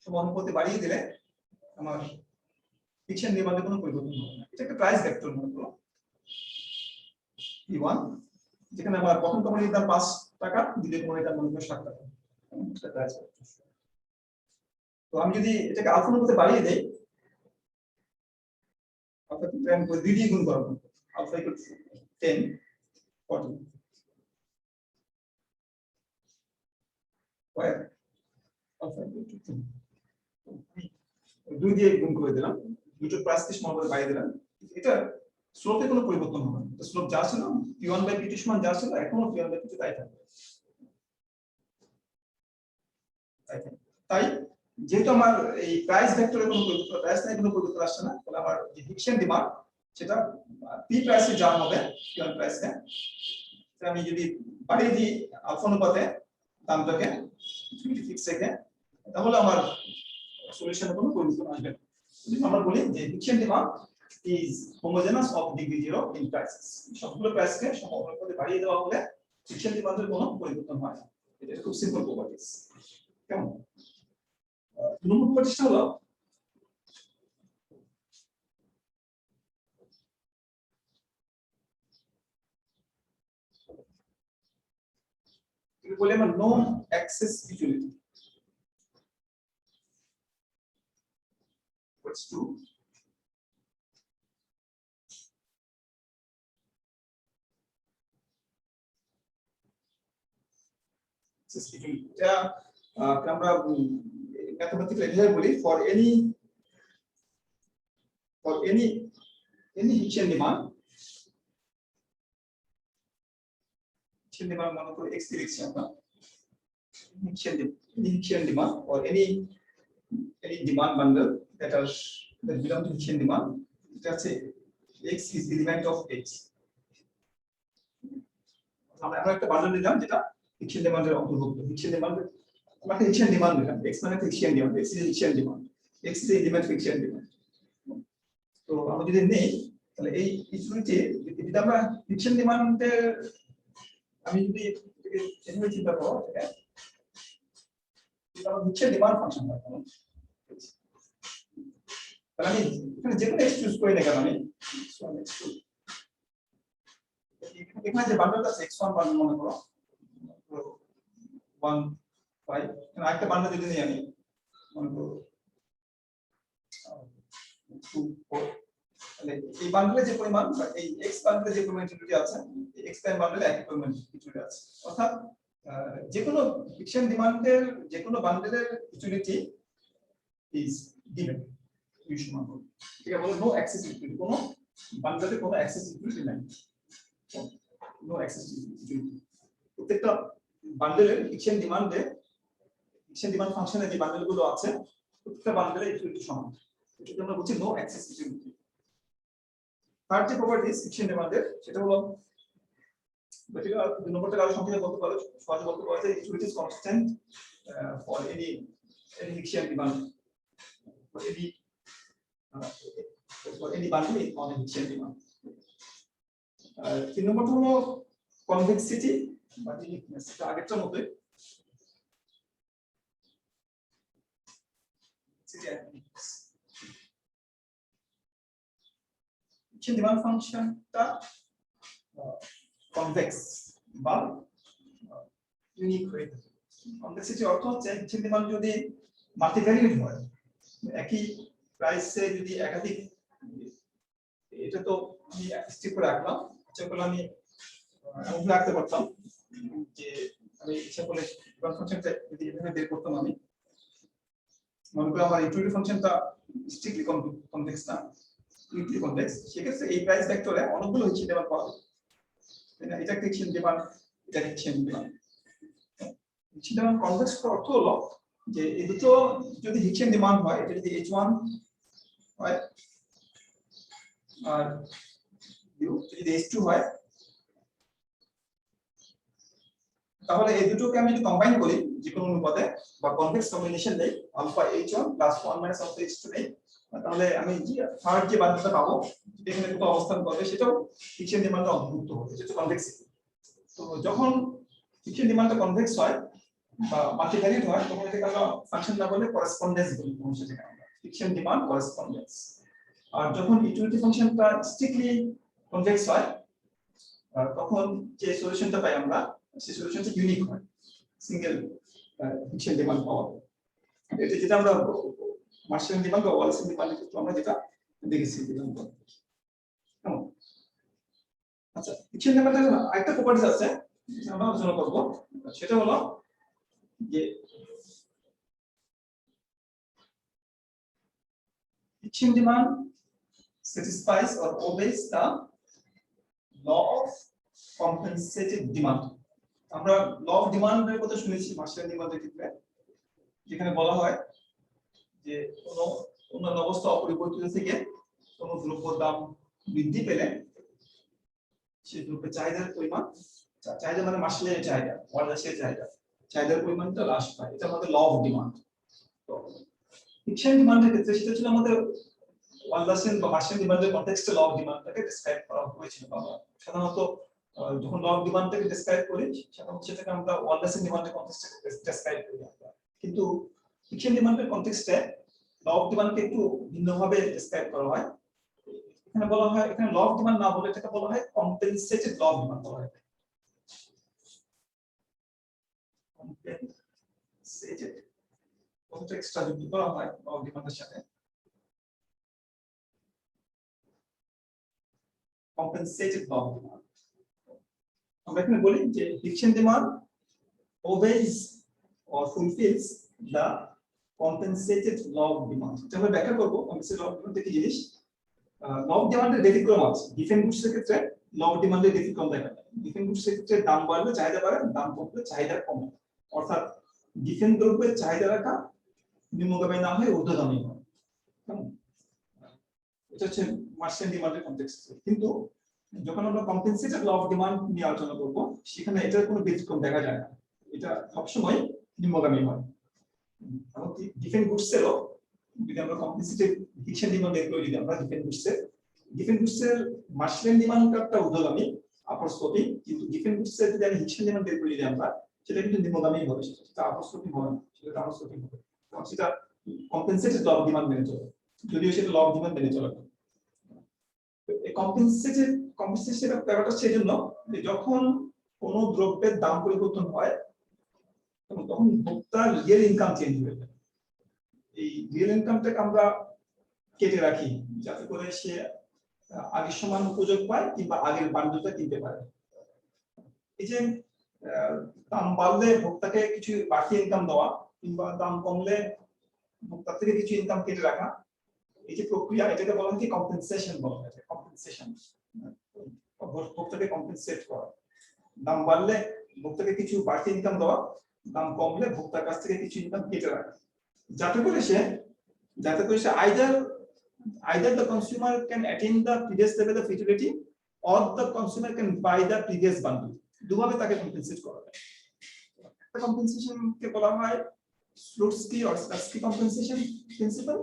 S1: সমান অনুপাতে বাড়িয়ে দিলে আমার ফিকশন ডিমান্ডে কোনো পরিবর্তন হবে না। এটা একটা প্রাইস ভেক্টর মনে করো P1, যেখানে আমার প্রথম কোম্পানির দাম 5 টাকা, দ্বিতীয় কোম্পানির দাম মনে করো 7 টাকা। এটা প্রাইস ভেক্টর। তো আমি যদি এটাকে আলফা অনুপাতে বাড়িয়ে দেই, আলফা কে 10 করে 2 দিয়ে গুণ করব, alpha equal to 10 40 square alpha equal to 2 দিয়ে গুণ করে দিলাম, দুটো প্রাইসকে সমান করে বাড়িয়ে দিলাম। এটা স্লোপে কোনো পরিবর্তন হবে না। তো স্লোপ যা ছিল p1 বাই p2 সমান যা ছিল এখনো p1 বাই p2 তাই থাকবে। তাই যেহেতু আমার এই প্রাইস ভেক্টরে কোনো পরিবর্তন, প্রাইস লাইনে কোনো পরিবর্তন আসছে না, তাহলে আমার যে ফিকশন ডিমান্ড সেটা p প্রাইসে যা হবে p1 প্রাইসে, আমি যদি বাড়িয়ে দিই আলফা অনুপাতে দামটাকে ফিক্স রেখে, তাহলে আমার সলিউশনে কোনো পরিবর্তন আসবে না। আমরা বলি যে fiction demand is homogeneous of degree 0 in prices. সবগুলো প্রাইসকে সমান অনুপাতে বাড়িয়ে দেওয়া হলে ফিকশন ডিমান্ডের কোনো পরিবর্তন হয় না। এটা খুব সিম্পল প্রপার্টিজ। কেমন? নম্বর প্রপার্টিটা হলো কি বলে আমরা no access utility. What's true? এটা আমরা ম্যাথমেটিক্যাল এভাবে বলি for any ফিকশন ডিমান্ড মনে করো x লিখছি আমরা, fiction demand or any demand bundle that belong to fiction demand, এটা আছে x is element of x। আমরা একটা বান্ডল নিলাম যেটা ফিকশন ডিমান্ডের অন্তর্ভুক্ত। ফিকশন ডিমান্ড আমরা ফিকশন ডিমান্ড নিলাম, x মানে fiction demand, x is fiction demand, x is element fiction demand. তো আমরা যদি নেই তাহলে এই ইস্যুতে যদি আমরা ফিকশন ডিমান্ডের আমি যদি এভাবে চিন্তা করো, এটা ফিকশন ডিমান্ড ফাংশন হয়, তাহলে আমি এখানে যে কোনো x চুজ করি না কেন, আমি এখানে যে বান্ডেলটা আছে x1 বান্ডেল মনে করো 1 5 এখানে আরেকটা বান্ডেল যদি নিই আমি মনে করো 2 4 তাহলে এই বান্ডেলে যে পরিমাণ বা এই x বান্ডেলে যে পরিমাণ ইউটিলিটি আছে এই x প্রাইম বান্ডেলে একই পরিমাণ ইউটিলিটি আছে অর্থাৎ যে কোনো ফিকশন ডিমান্ডের যে কোনো বান্ডেলের ইউটিলিটি ইজ গিভেন সমান হবে ঠিক আছে নো অ্যাক্সেস ইউটিলিটি কোনো বান্ডেলে কোনো অ্যাক্সেস ইউটিলিটি নাই নো অ্যাক্সেস ইউটিলিটি প্রত্যেকটা বান্ডেলের ফিকশন ডিমান্ড ফাংশনে যে বান্ডেলগুলো আছে প্রত্যেকটা বান্ডেলের ইউটিলিটি সমান এটা আমরা বলছি নো অ্যাক্সেস ইউটিলিটি থার্ড যে প্রপার্টিজ ফিকশন ডিমান্ডের সেটা হলো বেসিক্যালি দুই নম্বরটা আরো সংক্ষেপে বলতে পারো সহজে বলতে পারো যে utility is constant for any fiction demand for any bundle on a fixed demand. তিন নম্বরটা হলো কনভেক্সিটি বা ইউনিকনেস এটা আগেরটার মতোই ফিকশন ডিমান্ড ফাংশনটা কনভেক্স বা ইউনিক হয়ে থাকে কনভেক্সিটি অর্থ হচ্ছে ফিকশন ডিমান্ড যদি মাল্টিভ্যারিয়েট হয় একই প্রাইসে যদি একাধিক এটা তো আমি স্টিক করে রাখলাম আচ্ছা বলে আমি রাখতে পারতাম যে আমি ইচ্ছা করলে ডিমান্ড ফাংশনটা যদি এভাবে বের করতাম আমি মনে করি আমার ইউটিলিটি ফাংশনটা স্ট্রিক্টলি কনভেক্স না ইউটিলিটি কনভেক্স সেক্ষেত্রে এই প্রাইস ভেক্টরে অনেকগুলো হিসেবে ডিমান্ড পাওয়া যাবে এটা ফিকশন ডিমান্ড এটা fiction demand fiction demand convex অর্থ হলো যে এই দুটো যদি ফিকশন ডিমান্ড হয় এটা যদি h1 হয় আর যদি h2 হয় তাহলে এই দুটোকে আমি যদি কম্বাইন করি যে কোনো অনুপাতে বা কনভেক্স কম্বিনেশন দেই আলফা h1 1 - আলফা h2 নেই তাহলে আমি যে থার্ড যে বান্ডেলটা পাবো এখানে কত অবস্থান করবে সেটাও ফিকশন ডিমান্ডে অন্তর্ভুক্ত হবে যেটা কনভেক্সিটি তো যখন ফিকশন ডিমান্ডটা কনভেক্স হয় বা মাল্টিভ্যারিয়েট হয় তখন এটাকে আমরা ফাংশন না বলে করেসপন্ডেন্স বলি কোন সেটাকে আমরা ফিকশন ডিমান্ড করেসপন্ডেন্স আর যখন ইউটিলিটি ফাংশনটা স্ট্রিক্টলি কনভেক্স হয় তখন যে সলিউশনটা পাই আমরা সেই সলিউশনটা ইউনিক হয় সিঙ্গেল ফিকশন ডিমান্ড পাওয়া এটা যেটা আমরা মার্শাল ডিমান্ড বা ওয়ালসন ডিমান্ডের ক্ষেত্রে আমরা যেটা দেখেছি আচ্ছা ফিকশন ডিমান্ডের আরেকটা প্রপার্টিজ আছে আমরা আলোচনা করব সেটা হলো যে fiction demand satisfies or obeys the law of compensated demand আমরা ল অফ ডিমান্ডের কথা শুনেছি মার্শাল ডিমান্ডের ক্ষেত্রে যেখানে বলা হয় যে কোনো অবস্থা অপরিবর্তিত থেকে কোনো দ্রব্যের দাম বৃদ্ধি পেলে সেই দ্রব্যের চাহিদার পরিমাণ চাহিদা মানে মার্শালের চাহিদা ওয়ার্ল্ডের চাহিদার পরিমাণটা হ্রাস পায় এটা আমাদের ল অফ ডিমান্ড তো ফিকশন ডিমান্ডের ক্ষেত্রে সেটা ছিল আমাদের ওয়াললাসেন বা মার্শাল ডিমান্ডের কনটেক্সটে ল অফ ডিমান্ডটাকে ডেসক্রাইব করা হয়েছিল সাধারণত যখন ল অফ ডিমান্ডটাকে ডেসক্রাইব করি সাধারণত সেটাকে আমরা ওয়াললাসেন ডিমান্ডের কনটেক্সটে ডেসক্রাইব করি কিন্তু ফিকশন ডিমান্ডের কনটেক্সটে ল অফ ডিমান্ডকে একটু ভিন্নভাবে ডেসক্রাইব করা হয় এখানে বলা হয় এখানে ল অফ ডিমান্ড না বলে এটাকে বলা হয় কম্পেনসেটেড ল অফ ডিমান্ড বলা হয় কম্পেনসেটেড কতটা এক্সট্রা যুক্ত করা হয় ল অফ ডিমান্ডের সাথে compensated law of demand আমরা এখানে বলি যে fiction demand obeys or fulfills the compensated law of demand এটা আমরা ব্যাখ্যা করব compensated law of demand কি জিনিস law of demand এর ব্যতিক্রম আছে ডিফেন্ড গুডস এর ক্ষেত্রে law of demand এর ব্যতিক্রম দেখা যায় ডিফেন্ড গুডস এর ক্ষেত্রে দাম বাড়লে চাহিদা বাড়ে দাম কমলে চাহিদা কমে অর্থাৎ ডিফেন্ড দ্রব্যের চাহিদা রাখা নিম্নগামী না হয়ে ঊর্ধ্বগামী হয় এটা হচ্ছে মার্শাল ডিমান্ডের কনটেক্সটে কিন্তু যখন আমরা কম্পেনসেটেড ল অফ ডিমান্ড নিয়ে আলোচনা করব সেখানে এটার কোনো ব্যতিক্রম দেখা যায় না এটা সবসময় নিম্নগামী হয় কারণ ডিফেন্ড গুডসেরও যদি আমরা কম্পেনসেটেড ফিকশন ডিমান্ড এর যদি আমরা ডিফেন্ড গুডসের মার্শাল ডিমান্ডটা ঊর্ধ্বগামী আপার স্লোপিং কিন্তু ডিফেন্ড গুডসের যদি আমি ফিকশন ডিমান্ড এর যদি আমরা সেটা কিন্তু নিম্নগামী হবে সেটা আপার স্লোপিং হবে না সেটা ডাউন স্লোপিং হবে কারণ সেটা কম্পেনসেটেড ল অফ ডিমান্ড মেনে চলে যদিও সেটা ল অফ ডিমান্ড মেনে চলে এই কম্পেনসেটেড ব্যাপারটা সেই জন্য যে যখন কোনো দ্রব্যের দাম পরিবর্তন হয় তখন ভোক্তার রিয়েল ইনকাম চেঞ্জ হয়ে যায়। এই রিয়েল ইনকামটাকে আমরা কেটে রাখি যাতে করে সে আগের সমান উপযোগ পায় কিংবা আগের বান্ডেলটা কিনতে পারে। এই যে দাম বাড়লে ভোক্তাকে কিছু বাড়তি ইনকাম দেওয়া কিংবা দাম কমলে ভোক্তার থেকে কিছু ইনকাম কেটে রাখা, এই যে প্রক্রিয়া এটাকে বলা হয় কি কম্পেনসেশন বলা হয়। কম্পেনসেশন ভোক্তাকে কম্পেনসেট করা। দাম বাড়লে ভোক্তাকে কিছু বাড়তি ইনকাম দেওয়া, দাম কমলে ভোক্তার কাছ থেকে কিছু ইনকাম কেটে রাখা, যাতে করে সে either the consumer can attain the previous level of utility or the consumer can buy the previous bundle. দুভাবে তাকে কম্পেনসেট করা যায়। একটা কম্পেনসেশন কে বলা হয় স্লুটস্কি অর স্টাটস্কি কম্পেনসেশন প্রিন্সিপাল,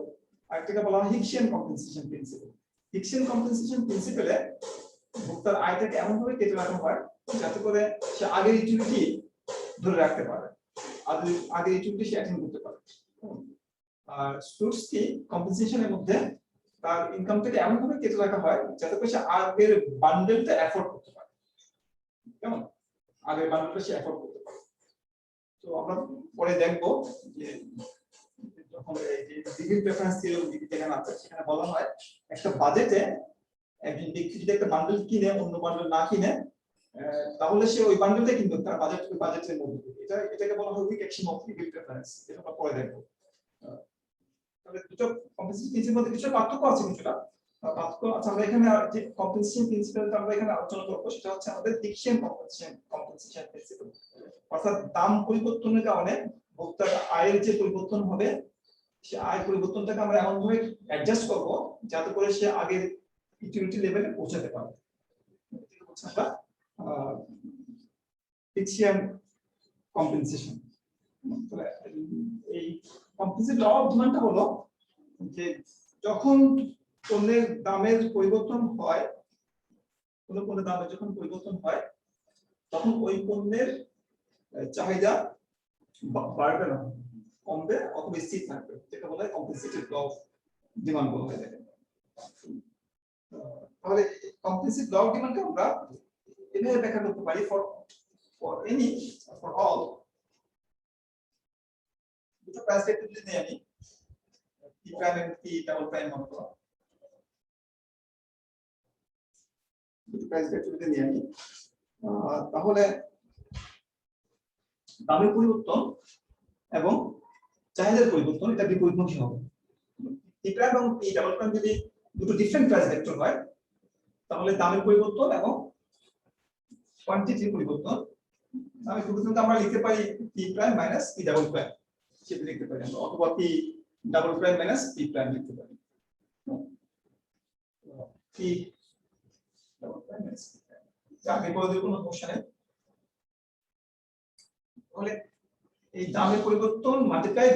S1: আর একটাকে বলা হয় হিক্সিয়ান কম্পেনসেশন প্রিন্সিপাল। হিক্সিয়ান কম্পেনসেশন প্রিন্সিপালে ভোক্তার আয়টাকে এমন ভাবে কেটে রাখা হয় যাতে করে সে আগের ইউটিলিটি ধরে রাখতে পারে, আগের ইউটিলিটি সে অ্যাটেন্ড করতে পারে। আর স্লুটস্কি কম্পেনসেশনের মধ্যে তার ইনকামটাকে এমন ভাবে কেটে রাখা হয় যাতে করে সে আগের বান্ডেলটা অ্যাফোর্ড করতে পারে। কেমন? আগের বান্ডেলটা সে অ্যাফোর্ড করতে পারে। তো আমরা পরে দেখব যে যখন এই যে ডিগ্রি প্রেফারেন্স থিওরি যেখানে আছে সেখানে বলা হয় একটা বাজেটে একজন ব্যক্তি যদি একটা বান্ডেল কিনে অন্য বান্ডেল না কিনে তাহলে সে ওই বান্ডেলটা কিনবে তার বাজেটের মধ্যে থেকে। এটাকে বলা হয় weak action of degree preference. এটা আমরা পরে দেখব। তাহলে দুটো কম্পেনসেশন প্রিন্সিপাল মধ্যে কিছু পার্থক্য আছে, কিছুটা পার্থক্য আছে। আমরা এখানে যে কম্পেনসেশন প্রিন্সিপালটা আমরা এখানে আলোচনা করব সেটা হচ্ছে আমাদের হিক্সিয়ান কম্পেনসেশন প্রিন্সিপাল। অর্থাৎ দাম পরিবর্তনের কারণে ভোক্তার আয়ের যে পরিবর্তন হবে সে আয় পরিবর্তনটাকে আমরা এমন ভাবে অ্যাডজাস্ট করব যাতে করে সে আগের ইউটিলিটি লেভেলে পৌঁছাতে পারে। এটা হচ্ছে আমরা হিক্সিয়ান কম্পেনসেশন। এই কম্পেনসেট ল অফ ডিমান্ডটা হলো যে যখন পণ্যের দামের পরিবর্তন হয়, কোনো পণ্যের দামের যখন পরিবর্তন হয় তখন ওই পণ্যের চাহিদা বাড়বে না, কমবে অথবা স্থির থাকবে, যেটা বলা হয় কম্পেনসেটেড ল অফ ডিমান্ড বলা হয়। তাহলে কম্পেনসেট ল অফ ডিমান্ডকে আমরা এভাবে ব্যাখ্যা করতে পারি for all দুটো প্রাইস ভেক্টর যদি আমি p প্রাইম এবং p ডাবল প্রাইম মতো দুটো প্রাইস ভেক্টর যদি আমি তাহলে দামের পরিবর্তন এবং চাহিদার পরিবর্তন এটা বিপরীতমুখী হবে। p প্রাইম এবং p ডাবল প্রাইম যদি দুটো ডিফারেন্ট প্রাইস ভেক্টর হয় তাহলে দামের পরিবর্তন এবং কোয়ান্টিটির পরিবর্তন, দামের পরিবর্তনকে আমরা লিখতে পারি p prime minus p double prime সেটা লিখতে পারি আমরা, অথবা p double prime minus p prime লিখতে পারি। p double prime minus p prime যা বিপরীত কোনো কোশ্চেনে তাহলে এই দামের পরিবর্তন মাল্টিপ্লাইড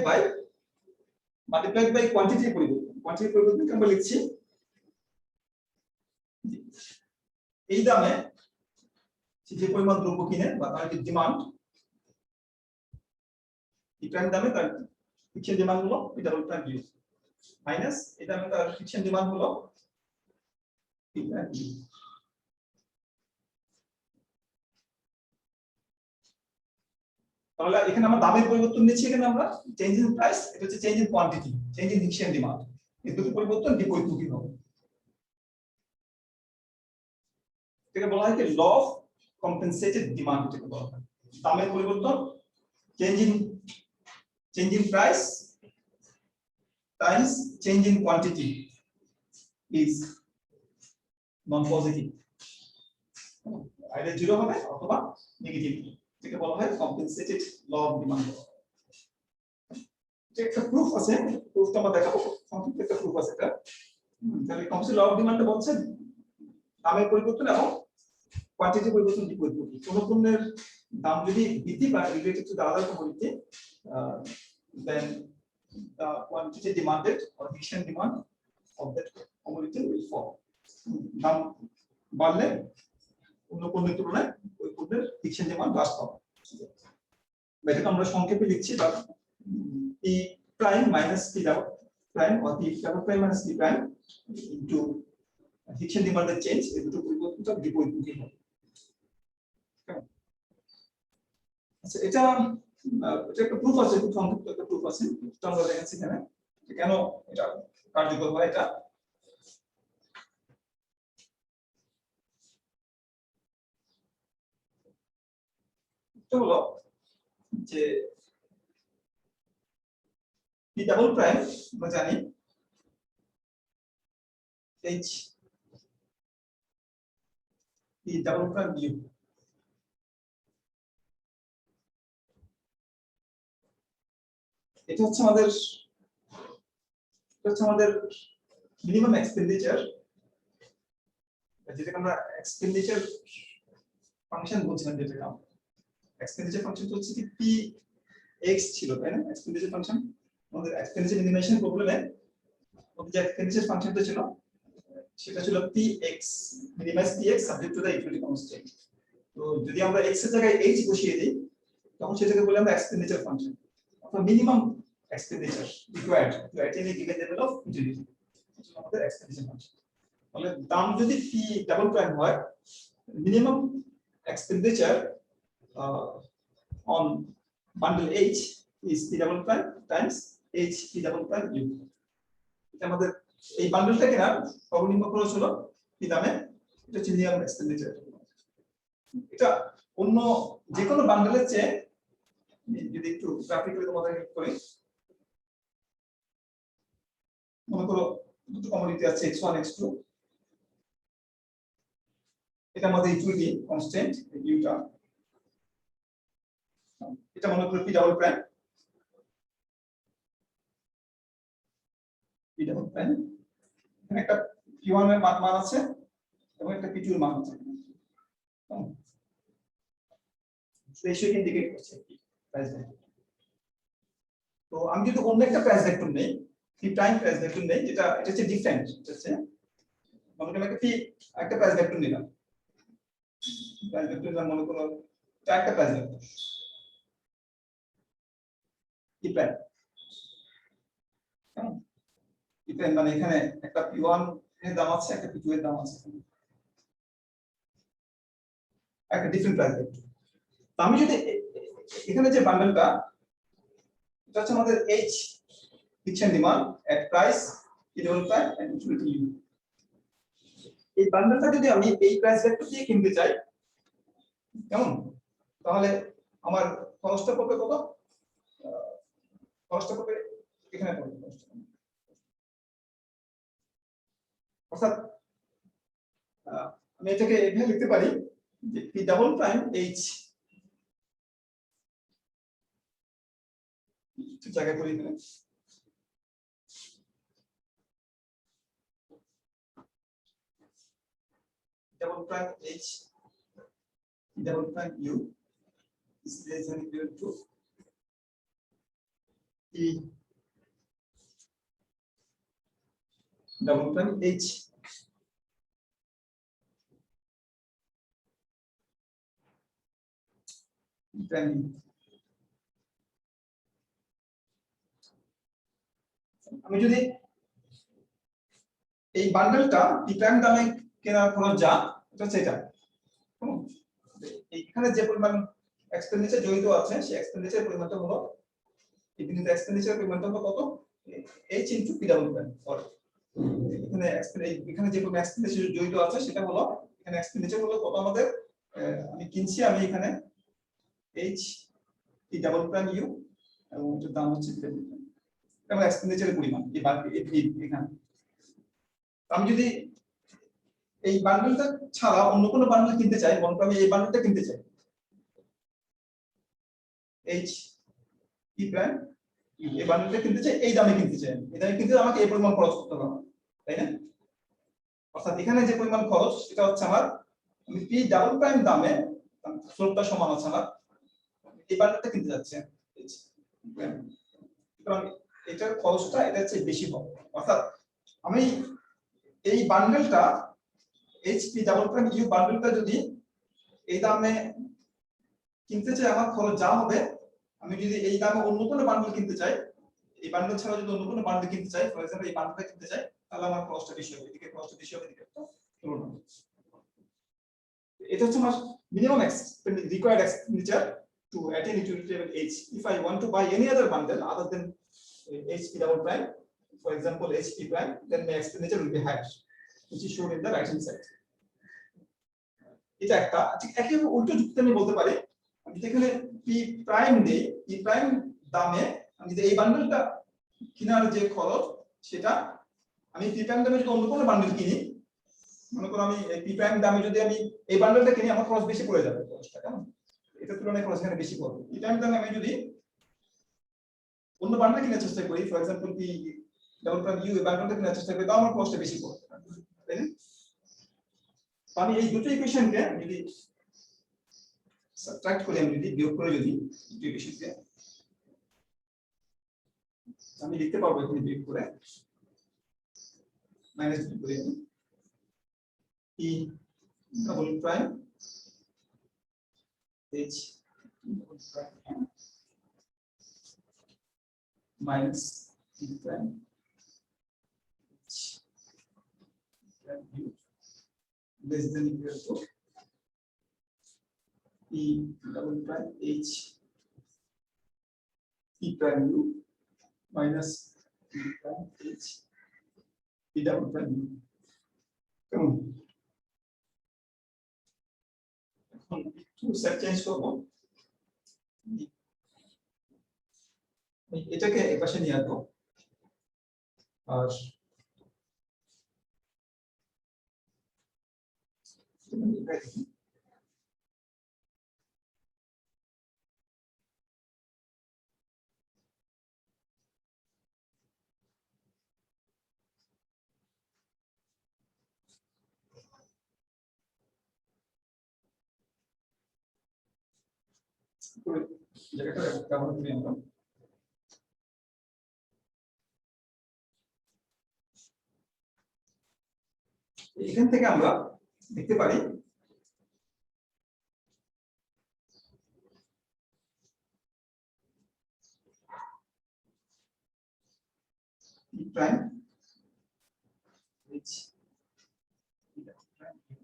S1: বাই কোয়ান্টিটির পরিবর্তন। কোয়ান্টিটির পরিবর্তনকে আমরা লিখছি এই দামে যে পরিমাণ দ্রব্য কিনে বা তার যে ডিমান্ড এই প্রাইম দামে তার ফিক্সড ডিমান্ড হলো p double prime you minus এই দামে তার ফিক্সড ডিমান্ড হলো p প্রাইম ইউ। তাহলে এখানে আমরা দামের পরিবর্তন নিচ্ছি, এখানে আমরা চেঞ্জ ইন প্রাইস, এটা হচ্ছে change in quantity, change in fixed demand. এই দুটো পরিবর্তন বিপরীতমুখী হবে। এটাকে বলা হয় কি ল অফ কম্পেনসেটেড ডিমান্ড। এটাকে বলা হয় দামের পরিবর্তন change in price Times change in quantity is non positive, either zero হবে অথবা নেগেটিভ। এটাকে বলা হয় কম্পেনসেটেড ল অফ ডিমান্ড। এটা একটা প্রুফ আছে, প্রুফটা আমরা দেখাবো, সংক্ষিপ্ত একটা প্রুফ আছে এটা। তাহলে কম্পেনসেটেড ল অফ ডিমান্ডটা বলছে দামের পরিবর্তন এবং কোয়ান্টিটি পরিবর্তন বিপরীতমুখী। কোন পণ্যের দাম যদি বৃদ্ধি পায় related to the other commodity, then the quantity demanded or fixed demand of that commodity will fall. দাম বাড়লে অন্য পণ্যের তুলনায় ওই পণ্যের ফিক্সড ডিমান্ড হ্রাস পাবে। এটাকে আমরা সংক্ষেপে লিখছি p prime minus p double prime or p double prime minus p prime into Hicksian ডিমান্ডের চেঞ্জ, এই দুটো পরিবর্তনটা বিপরীতমুখী হবে। আচ্ছা, এটা একটা প্রুফ আছে, খুব সংক্ষিপ্ত একটা প্রুফ আছে, এটা আমরা দেখাচ্ছি এখানে কেন এটা কার্যকর হয়। এটা হলো যে পি ডাবল প্রাইম আমরা জানি H P double prime you, এটা হচ্ছে আমাদের মিনিমাম এক্সপেন্ডিচার, যেটাকে আমরা এক্সপেন্ডিচার ফাংশন বলছিলাম। যেটা এক্সপেন্ডিচার ফাংশন হচ্ছে কি পি এক্স ছিল, তাই না? এক্সপেন্ডিচার ফাংশন আমাদের এক্সপেন্ডিচার মিনিমাইজেশন প্রবলেমে আমাদের যে এক্সপেন্ডিচার ফাংশনটা ছিল সেটা ছিল P X minimise P X subject to the equity constant. তো যদি আমরা এক্স এর জায়গায় এইচ বসিয়ে দিই তখন সেটাকে বলি আমরা এক্সপেন্ডিচার ফাংশন, অর্থাৎ minimum expenditure required to attain a given level of utility, এটা আমাদের এক্সপেন্ডিচার ফাংশন। তাহলে দাম যদি পি ডাবল প্রাইম হয়, minimum expenditure on bundle H is P double prime times H P double prime U. এটা আমাদের এই বান্ডেলটা কেনার সর্বনিম্ন খরচ হলো কি দামে, এটা হচ্ছে মিনিমাম এক্সপেন্ডিচার। এটা অন্য যে কোনো বান্ডেলের চেয়ে, যদি একটু গ্রাফিক্যালি তোমাদের হেল্প করি, মনে করো দুটো কমোডিটি আছে x1 x2, এটা আমাদের ইকুইটি কনস্ট্যান্ট ইউটা, এটা মনে করি P double prime, P double prime, এখানে একটা p1 এর মান আছে এবং একটা p2 এর মান আছে, রেশিও ইন্ডিকেট করছে প্রাইস ভেক্টর। তো আমি যদি অন্য একটা প্রাইস ভেক্টর নেই, পি প্রাইম প্রাইস ভেক্টর নেই, যেটা এটা হচ্ছে ডিফারেন্ট, এটা হচ্ছে মনে করি আমি একটা প্রাইস ভেক্টর নিলাম, প্রাইস ভেক্টর নিলাম মনে করো একটা price vector P prime, depend মানে এখানে একটা p1 এর দাম আছে, একটা p2 এর দাম আছে, একটা ডিফারেন্ট প্রাইস ভেক্টর। তো আমি যদি এখানে যে বান্ডেলটা, এটা হচ্ছে আমাদের H fiction demand at price P double prime and utility U, এই বান্ডেলটা যদি আমি এই প্রাইস ভেক্টর দিয়ে কিনতে চাই কেমন, তাহলে আমার খরচটা পড়বে কত, খরচটা পড়বে এখানে পড়বে, অর্থাৎ আমি এটাকে এভাবে লিখতে পারি যে পি ডাবল প্রাইম এইচ, জায়গা করি এখানে double prime H double prime you is less than equal to e double prime h prime। আমি যদি এই বান্ডেলটা পি প্রাইম দামে কেনার খরচ যা, এটা হচ্ছে এটা, এইখানে যে পরিমাণ এক্সপেন্ডিচার জড়িত আছে সেই এক্সপেন্ডিচার পরিমাণটা হলো, এই বিন্দুতে এক্সপেন্ডিচার পরিমাণটা হলো কত, h into P double prime. এখানে যে পরিমাণ এক্সপেন্ডিচার জড়িত আছে সেটা হলো, এখানে এক্সপেন্ডিচার হলো কত আমাদের, আমি কিনছি আমি এখানে h P double prime you এবং এর দাম হচ্ছে পি ডাবল প্রাইম, এটা আমার এক্সপেন্ডিচারের পরিমাণ এখানে। আমি যদি এই বান্ডেলটা ছাড়া অন্য কোনো বান্ডেল কিনতে চাই, মনে করি আমি এই বান্ডেলটা কিনতে চাই h পি প্রাইম, এই বান্ডেলটা কিনতে চাই, এই দামে কিনতে চাই, এই দামে কিনতে আমাকে এই পরিমাণ খরচ করতে হবে, তাই না? অর্থাৎ এখানে যে পরিমাণ খরচ সেটা হচ্ছে আমার, আমি পি ডাবল প্রাইম দামে স্লোপটা সমান আছে আমার, এই বান্ডেলটা কিনতে যাচ্ছে, সুতরাং এটার খরচটা এটা চেয়ে বেশি হবে। অর্থাৎ আমি এই বান্ডেলটা এইচপি ডাবল প্রাইম ইউ বান্ডেলটা যদি এই দামে কিনতে চাই, আমার খরচ যা হবে, আমি যদি এই দামে অন্য কোনো বান্ডেল কিনতে চাই, এই বান্ডেল ছাড়া যদি অন্য কোনো বান্ডেল কিনতে চাই, ফর এক্সাম্পল এই বান্ডেলটা কিনতে চাই, তাহলে আমার ক্রসটা বেশি হবে, এদিকে ক্রসটা বেশি হবে, এদিকে তুলনা। এটা হচ্ছে আমার minimum required expenditure to attain utility level H. If I want to buy any other bundle other than HP double prime, for example HP prime, then my expenditure will be higher, which is shown in the right hand side. এটা একটা ঠিক একই উল্টো যুক্তি আমি বলতে পারি, আমি যেখানে P প্রাইম দেই, P প্রাইম দামে আমি যে এই বান্ডেলটা কেনার যে খরচ সেটা আমি P প্রাইম দামে যদি অন্য কোনো বান্ডেল কিনি, মনে করো আমি P প্রাইম দামে যদি আমি এই বান্ডেলটা কিনি আমার খরচ বেশি পড়ে যাবে, খরচটা কেমন এটা তুলনায় খরচ এখানে বেশি পড়বে। P প্রাইম দামে আমি যদি অন্য বান্ডেল কেনার চেষ্টা করি, for example P double prime you এই বান্ডেলটা কেনার চেষ্টা করি, তাও আমার খরচটা বেশি পড়বে, তাই না? আমি এই দুটো ইকুয়েশনকে যদি সাবট্রাক্ট করি, আমি যদি বিয়োগ করে যদি দুটো ইকুয়েশনকে আমি লিখতে পারবো এখানে বিয়োগ করে মাইনাস করে P double prime H double prime minus P prime H prime U less than equal to P double prime H P prime U minus P prime H P double prime U. কেমন? এখন একটু set change করব, এটাকে এই পাশে নিয়ে আসবো, আর জায়গাটা ব্যবহার করি আমরা। এখান থেকে আমরা দেখতে পারি P prime H P double prime U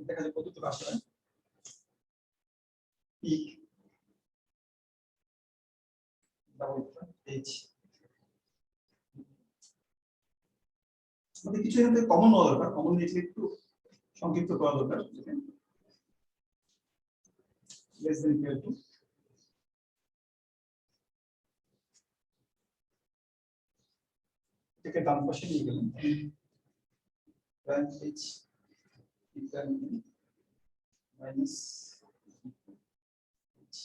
S1: দেখা যায় কতটুকু আসলে P double prime H আমাদের কিছু এখানে কমন নেওয়া দরকার, কমন নিয়ে একটু সংক্ষিপ্ত করা দরকার, less than equal to এটাকে ডান পাশে নিয়ে গেলাম prime H P prime U minus H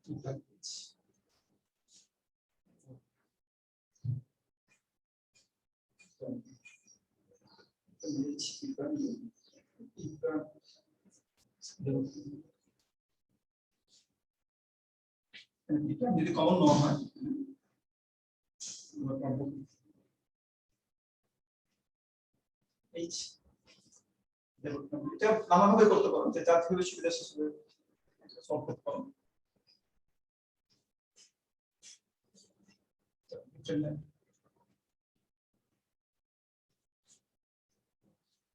S1: P prime H H P prime U P prime এটা যদি কমন নেওয়া হয় আমরা পাবো H এটা নানাভাবে করতে পারো, যে যার থেকে সুবিধা সেভাবে সলভ করতে পারো।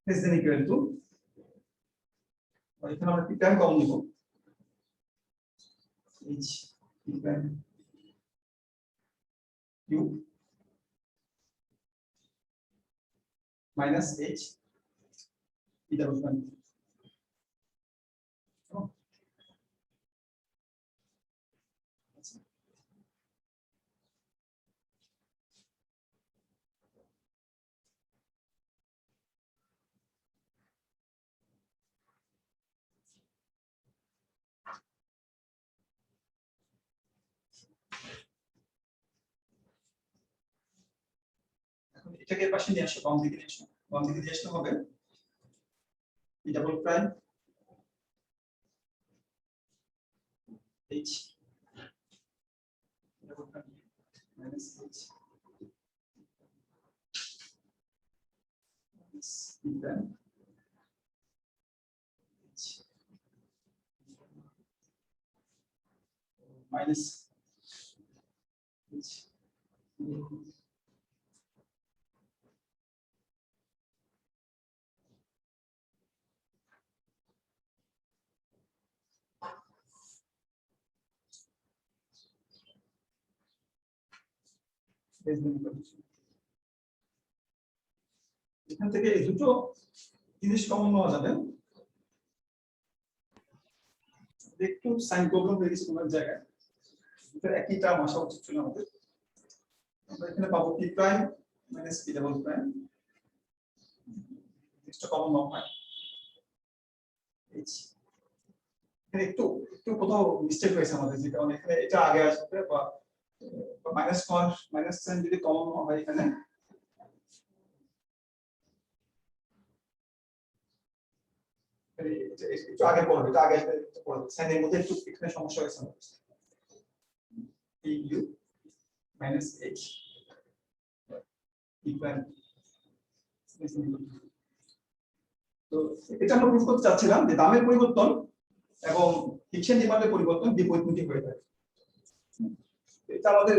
S1: less than equal to এখানে আমরা P প্রাইম কমন নিব H P prime U minus h p double prime. এটাকে পাশে নিয়ে আসো, বাম দিকে নিয়ে আসো, বাম দিকে নিয়ে আসলে হবে p double prime h double prime minus h minus p prime h minus h এখান থেকে এই দুটো জিনিস কমন নেওয়া যাবে। একটু সাইন প্রবলেম হয়ে গেছে তোমার জায়গায়, এটা একই টার্ম আসা উচিত ছিল আমাদের। আমরা এখানে পাবো p prime minus p double prime, জিনিসটা কমন নাও হয় h। এখানে একটু একটু কোথাও মিস্টেক হয়েছে আমাদের, যে কারণে এখানে এটা আগে আসবে, বা মাইনাস মাইনাস সাইন যদি কমন হয় এখানে একটু আগে পড়বে, এটা আগে পড়বে, সাইনের মধ্যে একটু এখানে সমস্যা হয়েছে আমাদের। u minus h equal, তো এটা আমরা প্রুফ করতে চাচ্ছিলাম যে দামের পরিবর্তন এবং ফিকশন ডিমান্ডের পরিবর্তন বিপরীতমুখী হয়ে থাকে। এটা আমাদের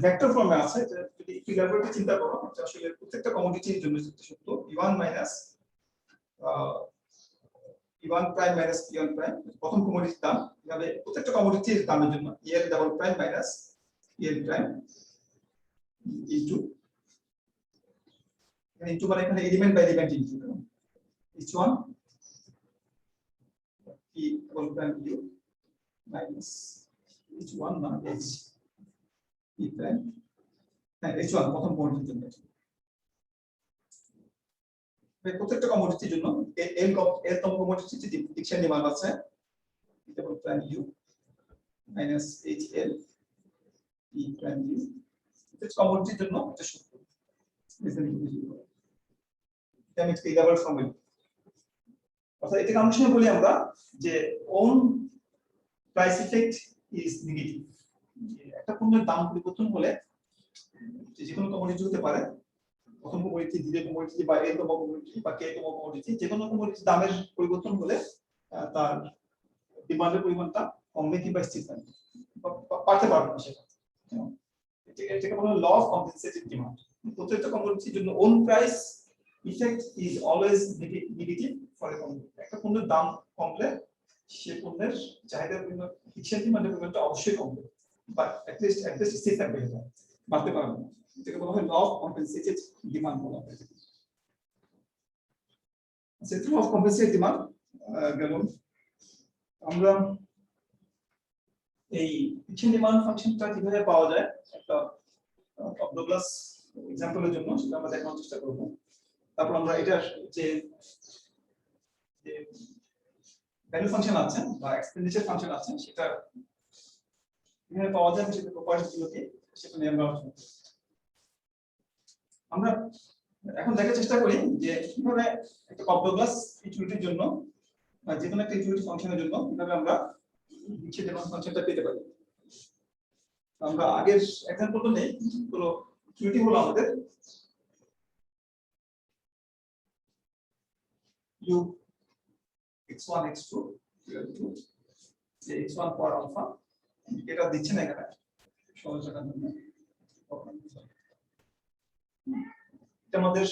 S1: ভেক্টর ফর্মে আছে, যদি একটু ইলাবোরেটলি চিন্তা করো, আসলে প্রত্যেকটা কমোডিটির জন্য সত্য e1 minus e1 prime minus e1 prime, প্রথম কমোডিটির দাম, এভাবে প্রত্যেকটা কমোডিটির দামের জন্য el double prime minus el prime into, into মানে এখানে element by element into h1 p double prime u minus h1 না h p প্রাইম, হ্যাঁ h1 প্রথম কমোডিটির জন্য। প্রত্যেকটা কমোডিটির জন্য এল তম কমোডিটি যে ফিকশন ডিমান্ড আছে double prime u minus hl p prime u, এটা কমোডিটির জন্য এটা সূত্র। এটা আমি ডাবল ফর্ম বলি, অর্থাৎ এটাকে আমরা সময় বলি আমরা যে own price effect is negative. একটা পণ্যের দাম পরিবর্তন হলে যে কোনো কমোডিটি হতে পারে, প্রথম কমোডিটি, দ্বিতীয় কমোডিটি বা এ তম কমোডিটি বা কে তম কমোডিটি, যে কোনো কমোডিটির দামের পরিবর্তন হলে তার ডিমান্ডের পরিমাণটা কমবে কিংবা স্থির থাকবে, পারতে পারবে না সেটা। এটাকে বলা হয় ল অফ কম্পেনসেটেড ডিমান্ড। প্রত্যেকটা কমোডিটির জন্য own price effect is always negative for a commodity. একটা পণ্যের দাম কমলে সে পণ্যের চাহিদার পরিমাণ, ফিকশন ডিমান্ডের পরিমাণটা অবশ্যই কমবে, বা অ্যাটলিস্ট স্থির থাকবে, এটা বাড়তে পারবে না। এটাকে বলা হয় ল অফ কম্পেনসেটেড ডিমান্ড বলা হয়। আচ্ছা, ল অফ কম্পেনসেটেড ডিমান্ড গেল। আমরা এই ফিকশন ডিমান্ড ফাংশনটা কিভাবে পাওয়া যায় একটা ডগলাস এক্সাম্পলের জন্য সেটা আমরা দেখানোর চেষ্টা করব। তারপর আমরা এটার যে ভ্যালু ফাংশন আছে বা এক্সপেন্ডিচার ফাংশন আছে সেটা কিভাবে পাওয়া যায়, সেটা প্রপার্টিগুলোকে সেটা নিয়ে আমরা আলোচনা করব। আমরা এখন দেখার চেষ্টা করি যে কিভাবে একটা ডগলাস ইউটিলিটির জন্য বা যে কোনো একটা ইউটিলিটি ফাংশনের জন্য কিভাবে আমরা ফিকশন ডিমান্ড ফাংশনটা পেতে পারি। আমরা আগের এক্সাম্পলটা নেই, পুরো ইউটিলিটি হলো আমাদের u x1 x2 যে x1 পর আলফা, এটা দিচ্ছে না এখানে সহজ রাখার জন্য। এটা আমাদের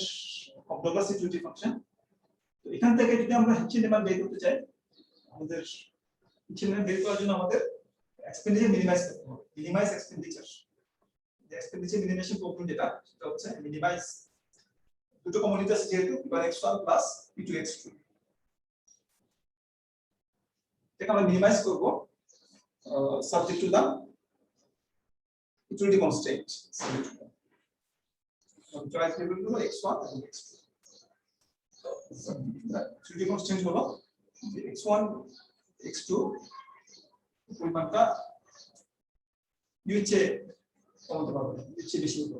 S1: ডগলাস ইউটিলিটি ফাংশন। তো এখান থেকে যদি আমরা ফিকশন ডিমান্ড বের করতে চাই, আমাদের ফিকশন ডিমান্ড বের করার জন্য আমাদের এক্সপেন্ডিচার মিনিমাইজ করতে হবে। মিনিমাইজ এক্সপেন্ডিচার, যে এক্সপেন্ডিচার মিনিমাইজেশন প্রবলেম যেটা, সেটা হচ্ছে মিনিমাইজ দুটো কমোডিটি আছে যেহেতু p1 x1 plus p2 x2 এটা আমরা মিনিমাইজ করব subject to the utility constraint choice table হলো x1 এবং x2 utility constraint হলো x1 x2 পরিমাণটা নিচে কমাতে পারবে নিচে বেশি হবে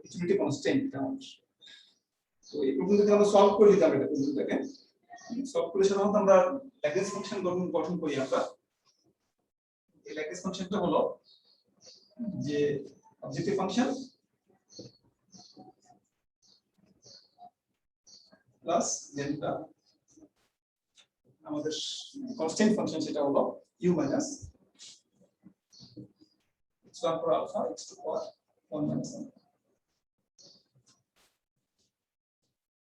S1: utility constraint আমাদের তো এই প্রবলেমটা আমরা সলভ করে দিতে হবে এটা প্রবলেমটাকে সলভ করে সাধারণত আমরা ল্যাগ্রেঞ্জ ফাংশন গঠন করি আমরা এই ল্যাগ্রেঞ্জ ফাংশনটা হলো যে অবজেক্টিভ ফাংশন প্লাস ডেল্টা আমাদের কনস্ট্যান্ট ফাংশন সেটা হলো u minus x1 for alpha x2 for 1 minus alpha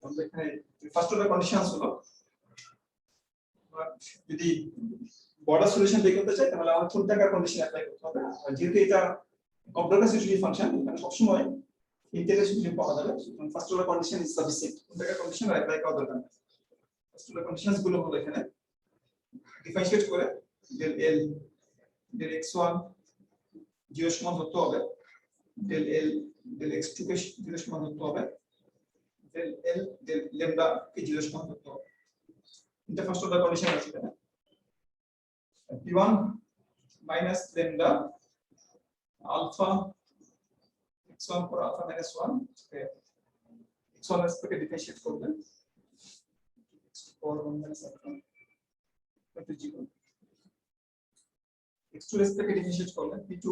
S1: আমরা এখানে ফার্স্ট অর্ডার কন্ডিশনস হলো যদি বর্ডার সলিউশন বের করতে চাই তাহলে আমাদের কোন টাকার কন্ডিশন অ্যাপ্লাই করতে হবে আর যেহেতু এটা কমপ্লেক্স ইউটিলিটি ফাংশন এখানে সব সময় ইন্টিগ্রেশন পাওয়া যাবে first order condition is sufficient কোন টাকার কন্ডিশন অ্যাপ্লাই করা দরকার ফার্স্ট অর্ডার কন্ডিশনস গুলো হলো এখানে ডিফারেন্সিয়েট করে del l del x1 0 সমান ধরতে হবে del l del x2 কে 0 সমান ধরতে হবে del l del lambda কে 0 সমান ধরতে হবে এটা ফার্স্ট অর্ডার কন্ডিশন আছে এখানে p1 minus lambda alpha x1 for alpha minus 1 x1 respect differentiate করবে x2 for 1 minus alpha into 0 x2 respect differentiate করলে p2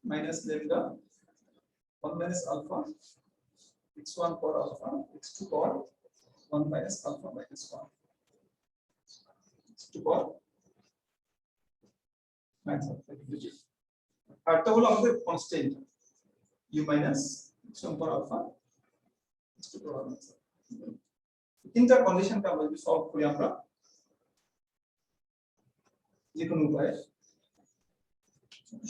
S1: minus lambda 1 minus alpha x1 for alpha x2 for 1 minus alpha minus 1 x2 for minus alpha into 0 আরটা হলো আমাদের constant u minus x1 for alpha x2 for alpha তিনটা কন্ডিশনটা আমরা যদি solve করি আমরা যে কোনো উপায়ে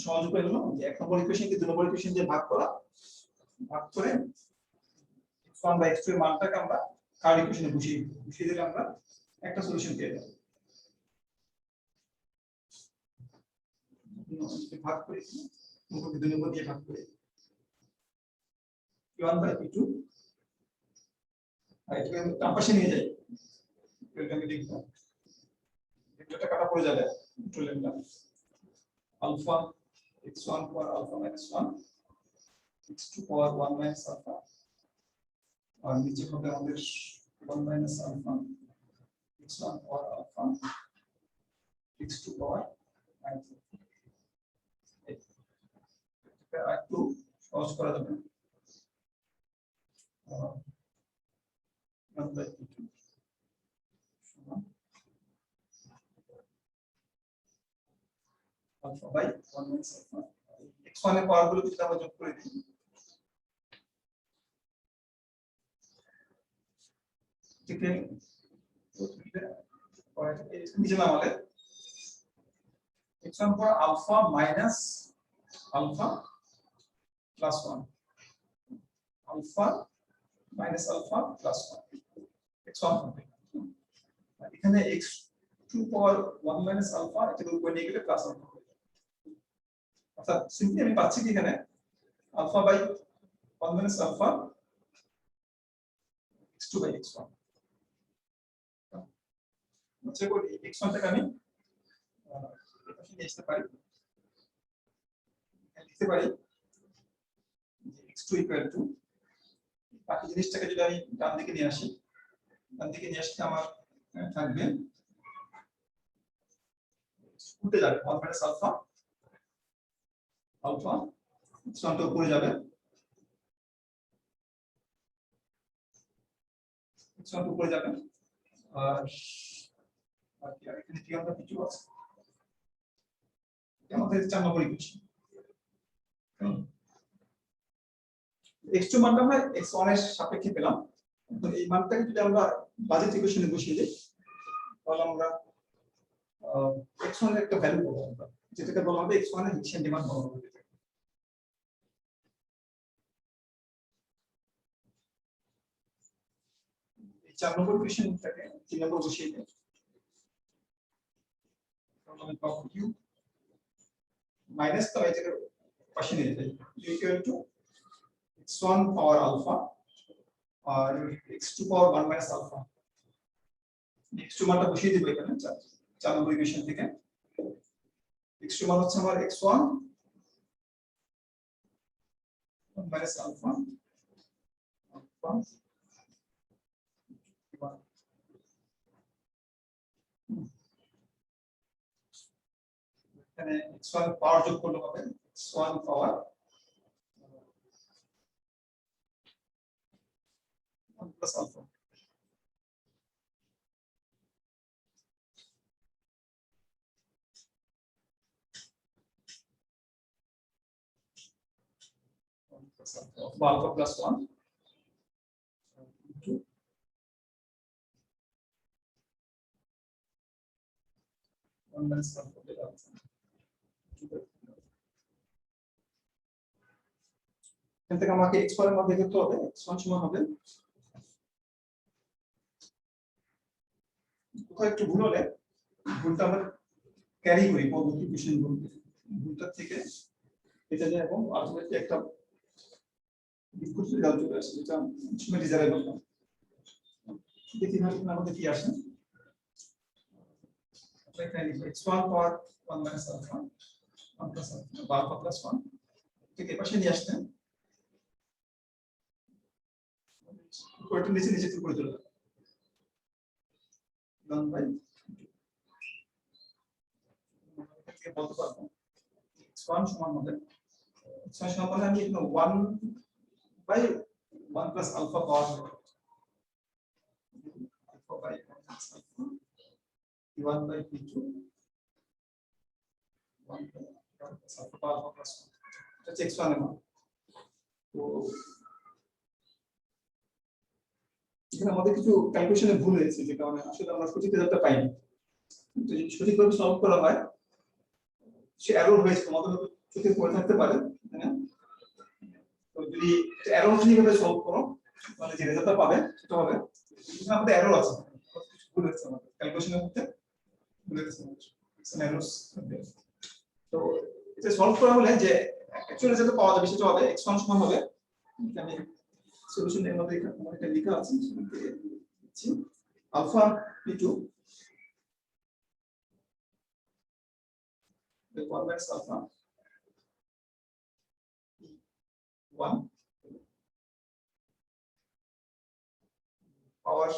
S1: সহজ উপায় হলো যে এক নম্বর ইকুয়েশনকে দুই নম্বর ইকুয়েশন দিয়ে ভাগ করে x1 বা x2 এর মানটাকে আমরা কার ইকুয়েশনে বসিয়ে দিলে আমরা একটা সলিউশন পেয়ে যাব ভাগ করে মুখকে দুই নম্বর দিয়ে ভাগ করে p1 by p2 আর এটাকে ডান পাশে নিয়ে যাই এটাকে লিখব এটা কাটা পড়ে যাবে two lambda alpha x1 for alpha minus 1 x2 for 1 minus alpha और नीचे হবে আমাদের 1 minus alpha x1 for alpha x2 for minus এটা একটু সহজ করা যাবে alpha by 1 minus alpha x1 এর পাওয়ার গুলো যদি আমরা যোগ করে দিই ঠিক আছে নিচে নামালে x1 for alpha minus alpha plus 1 alpha minus alpha plus 1 x1 হবে এখানে x2 for 1 minus alpha এটাকে উপরে নিয়ে গেলে প্লাস alpha অর্থাৎ সিম্পলি আমি পাচ্ছি কি এখানে alpha by 1 minus alpha x2 by x1 আচ্ছা করি x1 টাকে আমি এখানে লিখতে পারি যে x2 বাকি জিনিসটাকে যদি আমি ডান দিকে নিয়ে আসি আসলে আমার থাকবে উল্টে যাবে 1 minus alpha x1 টা উপরে যাবে x1 টা উপরে যাবে আর এখানে কি আমরা কিছু আছে আমাদের 4 নম্বর ইকুয়েশন x2 মানটা আমরা x1 এর সাপেক্ষে পেলাম তো এই মানটাকে যদি আমরা বাজেট ইকুয়েশনে বসিয়ে দিই তাহলে আমরা x1 এর একটা ভ্যালু পাবো আমরা যেটাকে বলা হবে x1 এর হিটশন ডিমান্ড বলা হবে 4 নম্বর ইকুয়েশনটাকে 3 নম্বর বসিয়ে দেব তাহলে আমি পাবো u মাইনাস তো এই জায়গায় পাশে নিয়ে যাই equal to x1 power alpha আর x2 power 1 minus alpha x2 মানটা বসিয়ে দেব এখানে 4 নম্বর ইকুয়েশন থেকে x2 মান হচ্ছে আমার x1 1 মাইনাস আলফা এখানে x1 পাওয়ার যোগ করলে হবে x1 power 1 plus alpha alpha plus 1 into 1 minus alpha delta alpha. এখান থেকে আমাকে x এর মান বের করতে হবে x1 সমান হবে কোথাও একটু ভুল হলে ভুলটা আমরা ক্যারি করি পদ্ধতি ইকুয়েশন ভুলটা থেকে এটা যায় এবং আলটিমেটলি একটা বিস্কুট রেজাল্ট চলে আসে যেটা সময় ডিজারেবল না দেখি না আমাদের কি আসে এখানে x1 power 1 minus alpha 1 plus alpha alpha plus 1 থেকে পাশে নিয়ে আসতে কোয়ার্টার নিচে নিচে করে চলে যাবে 1 বাই থেকে বলতে পারবো x1 সমান হবে x1 সমান মানে আমি এখানে 1 by 1 plus alpha power alpha by 1 plus alpha 1 by p2 1 plus alpha power alpha plus 1 that's x1 এর মান তো এখানে আমাদের কিছু ক্যালকুলেশনে ভুল হয়েছে যে কারণে আসলে আমরা সঠিক রেজাল্টটা পাইনি তো যদি সঠিকভাবে সলভ করা হয় সে এরর হয়েছে তোমাদের চোখে পড়ে থাকতে পারে হ্যাঁ তো যদি এরর ঠিকভাবে সলভ করো তাহলে যে রেজাল্টটা পাবে সেটা হবে এখানে আমাদের এরর আছে ভুল হয়েছে আমাদের ক্যালকুলেশনের মধ্যে ভুল হয়েছে সাম এররস তো এটা সলভ করা হলে যে অ্যাকচুয়ালি যেটা পাওয়া যাবে সেটা হবে x1 সমান হবে আমি সলিউশনের মধ্যে এখানে এটা লেখা আছে দিচ্ছি alpha p2 the 1 max alpha 1 power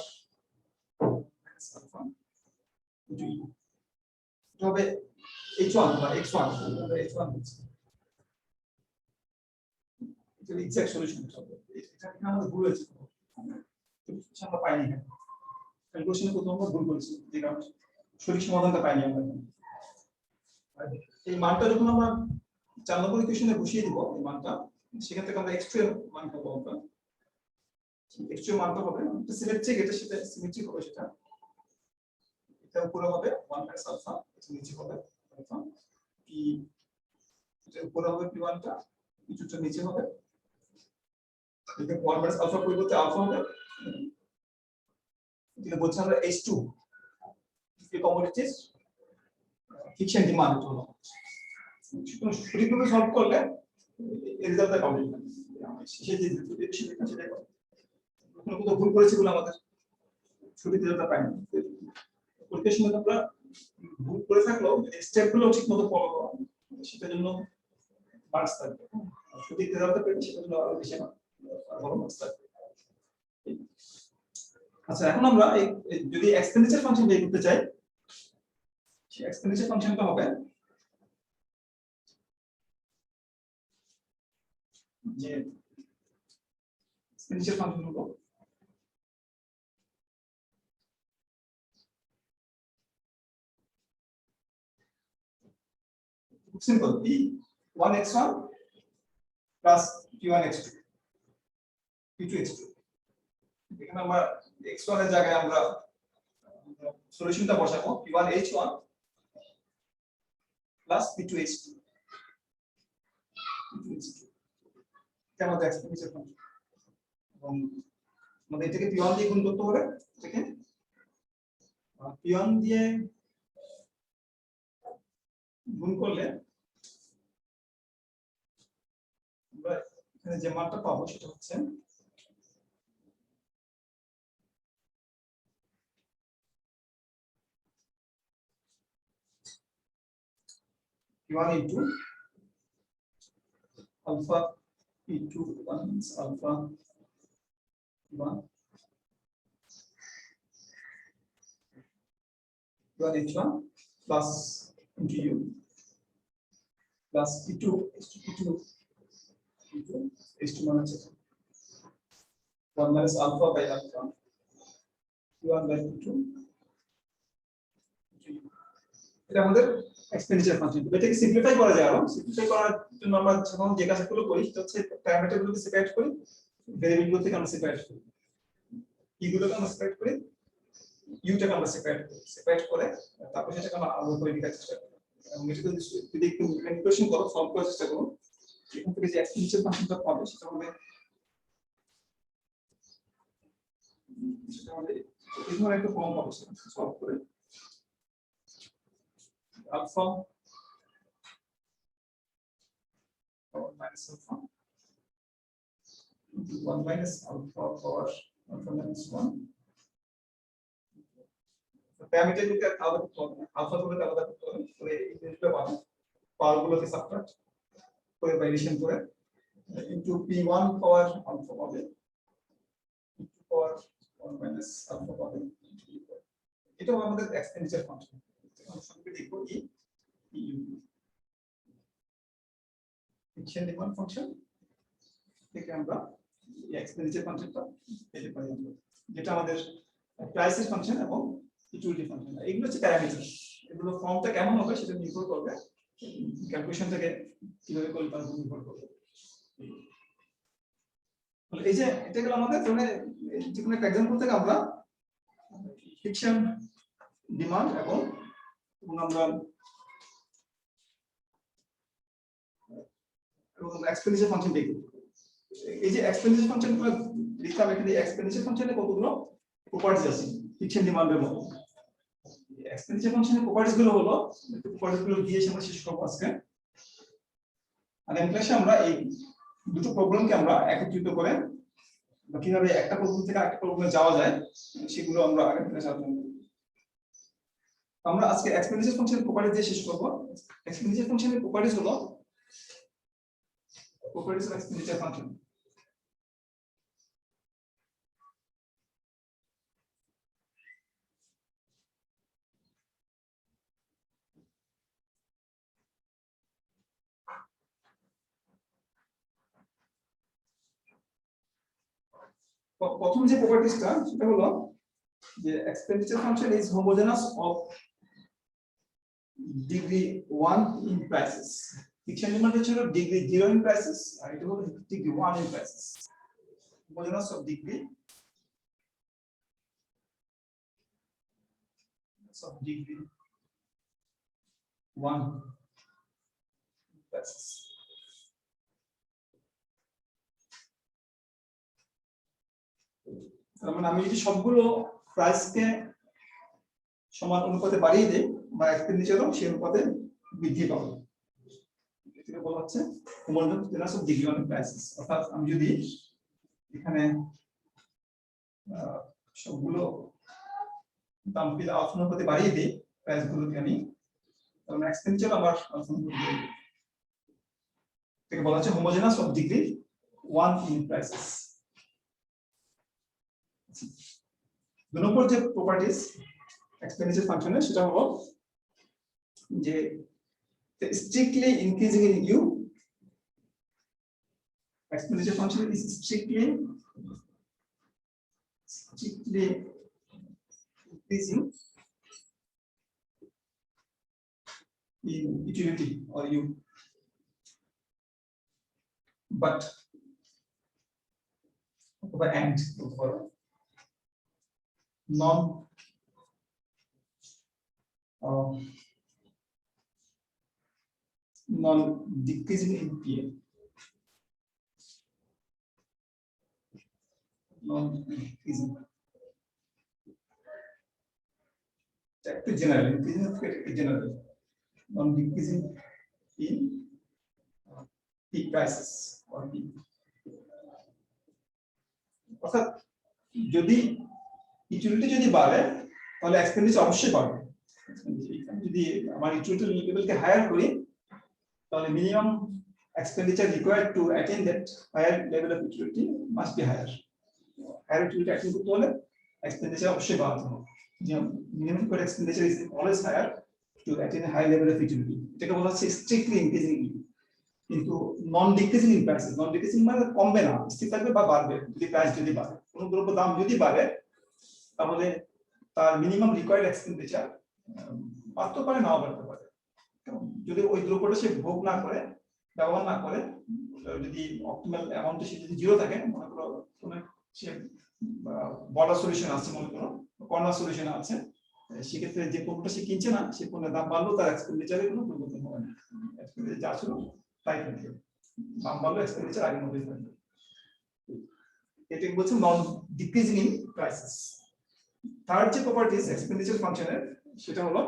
S1: max alpha into e এটা হবে h1 বা x1 আমরা h1 বলছি এটা এক্সাক্ট সলিউশন হবে এটা কি আমাদের ভুল হয়েছে কিছু আমরা পাইনি না ক্যালকুলেশনে কোথাও আমরা ভুল করেছি যে কারণে সঠিক সমাধানটা পাইনি আমরা এই মানটা যখন আমরা 4 নম্বর ইকুয়েশনে বসিয়ে দিব এই মানটা সেখান থেকে আমরা x2 এর মান পাবো আমরা x2 এর মানটা হবে এটা সিমেট্রিক এটা সেটা সিমেট্রিক হবে সেটা এটা উপরে হবে 1 প্লাস আলফা এটা নিচে হবে আলফা p এটা উপরে হবে p1 টা p2 টা নিচে হবে এটা 1 প্লাস আলফা পরিবর্তে আলফা হবে এটা বলছি আমরা h2 এই কমোডিটিস ফিকশন ডিমান্ড হলো সঠিকভাবে সলভ করলে রেজাল্টটা পাবো শেষে যে সেটা সেটা কোনো কোনো ভুল করেছি বলে আমাদের সঠিক রেজাল্টটা পাইনি পরীক্ষার সময় আমরা ভুল করে থাকলেও স্টেপগুলো ঠিকমতো ফলো করা সেটার জন্য মার্কস থাকবে সঠিক রেজাল্টটা পেলে সেটার জন্য আরো বেশি ভালো মার্কস থাকবে আচ্ছা এখন আমরা যদি এক্সপেন্ডিচার ফাংশন বের করতে চাই সেই এক্সপেন্ডিচার ফাংশনটা হবে যে এক্সপেন্ডিচার ফাংশন হলো simple p1x1 plus p1x2 p2x2 এখানে আমরা x1 এর জায়গায় আমরা সলিউশনটা বসাবো p1h1 plus p2h2 এটা আমাদের এক্সপেন্ডিচার ফাংশন এবং আমাদের এটাকে p1 দিয়ে গুণ করতে হবে, এটাকে p1 দিয়ে গুণ করলে আমরা এখানে যে মানটা পাবো সেটা হচ্ছে p1 into alpha p2 times alpha p1 h1 plus into u plus p2 h2 মানে হচ্ছে 1 minus alpha by alpha p1 by p2 এটা আমাদের এক্সপেন্ডিচার ফাংশন। এটাকে সিম্পলিফাই করা যায়, আরো সিম্পলিফাই করার জন্য আমরা যখন যে কাজগুলো করি সেটা হচ্ছে প্যারামিটারগুলোকে সেপারেট করি, ভেরিয়েবলগুলো থেকে আমরা সেপারেট করি, ইগুলোকে আমরা সেপারেট করি, ইউটাকে আমরা সেপারেট করে তারপর সেটাকে আমরা আলাদা করে লিখার চেষ্টা করি। এবং এটা যদি একটু ম্যানিপুলেশন করো, সলভ করার চেষ্টা করো, এখান থেকে যে এক্সপেন্ডিচার ফাংশনটা পাবে সেটা হবে এই ধরনের একটা ফর্ম পাবে, সেটা সলভ করে alpha power minus alpha into 1 minus alpha power alpha minus 1. The parameter look at alpha to the other power গুলোকে সাবট্রাক্ট করে ভাইলেশন করে into p1 power alpha পাবে into power 1 minus alpha পাবে, এটা আমাদের এক্সপেন্ডিচার ফাংশন। আমরা সঙ্গে দেখব কি ফিকশন ডিমান্ড ফাংশন থেকে আমরা এই এক্সপেন্ডিচার ফাংশনটা পেতে পারি, যেটা আমাদের প্রাইসের ফাংশন এবং ইউটিলিটি ফাংশন। এগুলো হচ্ছে প্যারামিটার, এগুলো ফর্মটা কেমন হবে সেটা নির্ভর করবে ক্যালকুলেশন থেকে কিভাবে করলে তার উপর নির্ভর করবে। এই যে এটা গেল আমাদের মানে যে কোনো একটা एग्जांपल থেকে আমরা ফিকশন ডিমান্ড এবং আমরা এক্সপেন্ডিচার ফাংশন দেখব। এই যে এক্সপেন্ডিচার ফাংশনগুলো লিখলাম, এখানে এক্সপেন্ডিচার ফাংশনে কতগুলো প্রপার্টিজ আছে ফিকশন ডিমান্ডের মতো। এক্সপেন্ডিচার ফাংশনের প্রপার্টিজ গুলো হলো, প্রপার্টিজ গুলো দিয়ে আমরা শেষ করব আজকে। আর এই ক্লাসে আমরা এই দুটো প্রবলেমকে আমরা একত্রিত করে কিভাবে একটা প্রবলেম থেকে আরেকটা প্রবলেমে যাওয়া যায় সেগুলো আমরা আগের ক্লাসে আলোচনা করব। আমরা আজকে এক্সপেন্ডিচার ফাংশনের প্রপার্টিজ দিয়ে শেষ করব। এক্সপেন্ডিচার ফাংশনের প্রপার্টিজ হলো properties of expenditure function. প্রথম যে প্রপার্টিসটা সেটা হলো যে expenditure function is homogeneous of degree 1 in prices. Fiction demand হচ্ছে ডিগ্রি 0 ইন প্রাইসেস, আর এটা হলো degree 1 in prices. Homogeneous of degree degree 1 prices. তার মানে আমি যদি সবগুলো প্রাইসকে সমান অনুপাতে বাড়িয়ে দেই বা এক্সপেন্ডিচারও সেই অনুপাতে বৃদ্ধি পাবে, এটাকে বলা হচ্ছে homogeneous of degree 1 in prices. অর্থাৎ আমি যদি এখানে সবগুলো দামকে আলফা অনুপাতে বাড়িয়ে দেই প্রাইসগুলোকে আমি, তাহলে এক্সপেন্ডিচার আমার আলফা অনুপাতে এটাকে বলা হচ্ছে homogeneous of degree 1 in prices. দুই নম্বর যে প্রপার্টিজ এক্সপেন্ডিচার ফাংশনের সেটা হলো যে strictly increasing in u, expenditure function is strictly increasing in utility or u, but and for non decreasing in PA, non-decreasing একটু জেনারেল ইনক্রিজিং একটু general non-decreasing in peak prices or peak অর্থাৎ যদি utility যদি বাড়ে তাহলে expenditure অবশ্যই বাড়বে যদি আমার ইউটিলিটি লেভেলকে হায়ার করি তাহলে minimum expenditure required to attain that higher level of utility must be higher. Higher utility attain করতে হলে expenditure অবশ্যই বাড়তে হবে। Minimum required expenditure is always higher to attain a high level of utility. এটাকে বলা হচ্ছে strictly increasing কিন্তু non decreasing in prices. Non decreasing মানে কমবে না, স্থির থাকবে বা বাড়বে যদি প্রাইস যদি বাড়ে। কোনো দ্রব্যের দাম যদি বাড়ে তাহলে তার মিনিমাম রিকোয়ার্ড এক্সপেন্ডিচার বাড়তে পারে নাও বাড়তে পারে। যদি ওই দ্রব্যটা সে ভোগ না করে ব্যবহার না করে যদি অপটিমাল অ্যামাউন্টে সে যদি জিরো থাকে মনে করো কোনো সে বর্ডার সলিউশন আছে মনে করো কর্নার সলিউশন আছে সেক্ষেত্রে যে পণ্যটা সে কিনছে না সেই পণ্যের দাম বাড়লেও তার এক্সপেন্ডিচারে কোনো পরিবর্তন হবে না এক্সপেন্ডিচার যা ছিল তাই থাকবে দাম বাড়লো এক্সপেন্ডিচার আগের মতোই থাকবে এটাকে বলছে নন ডিক্রিজিং ইন প্রাইসেস থার্ড যে প্রপার্টিজ এক্সপেন্ডিচার ফাংশনের সেটা হলো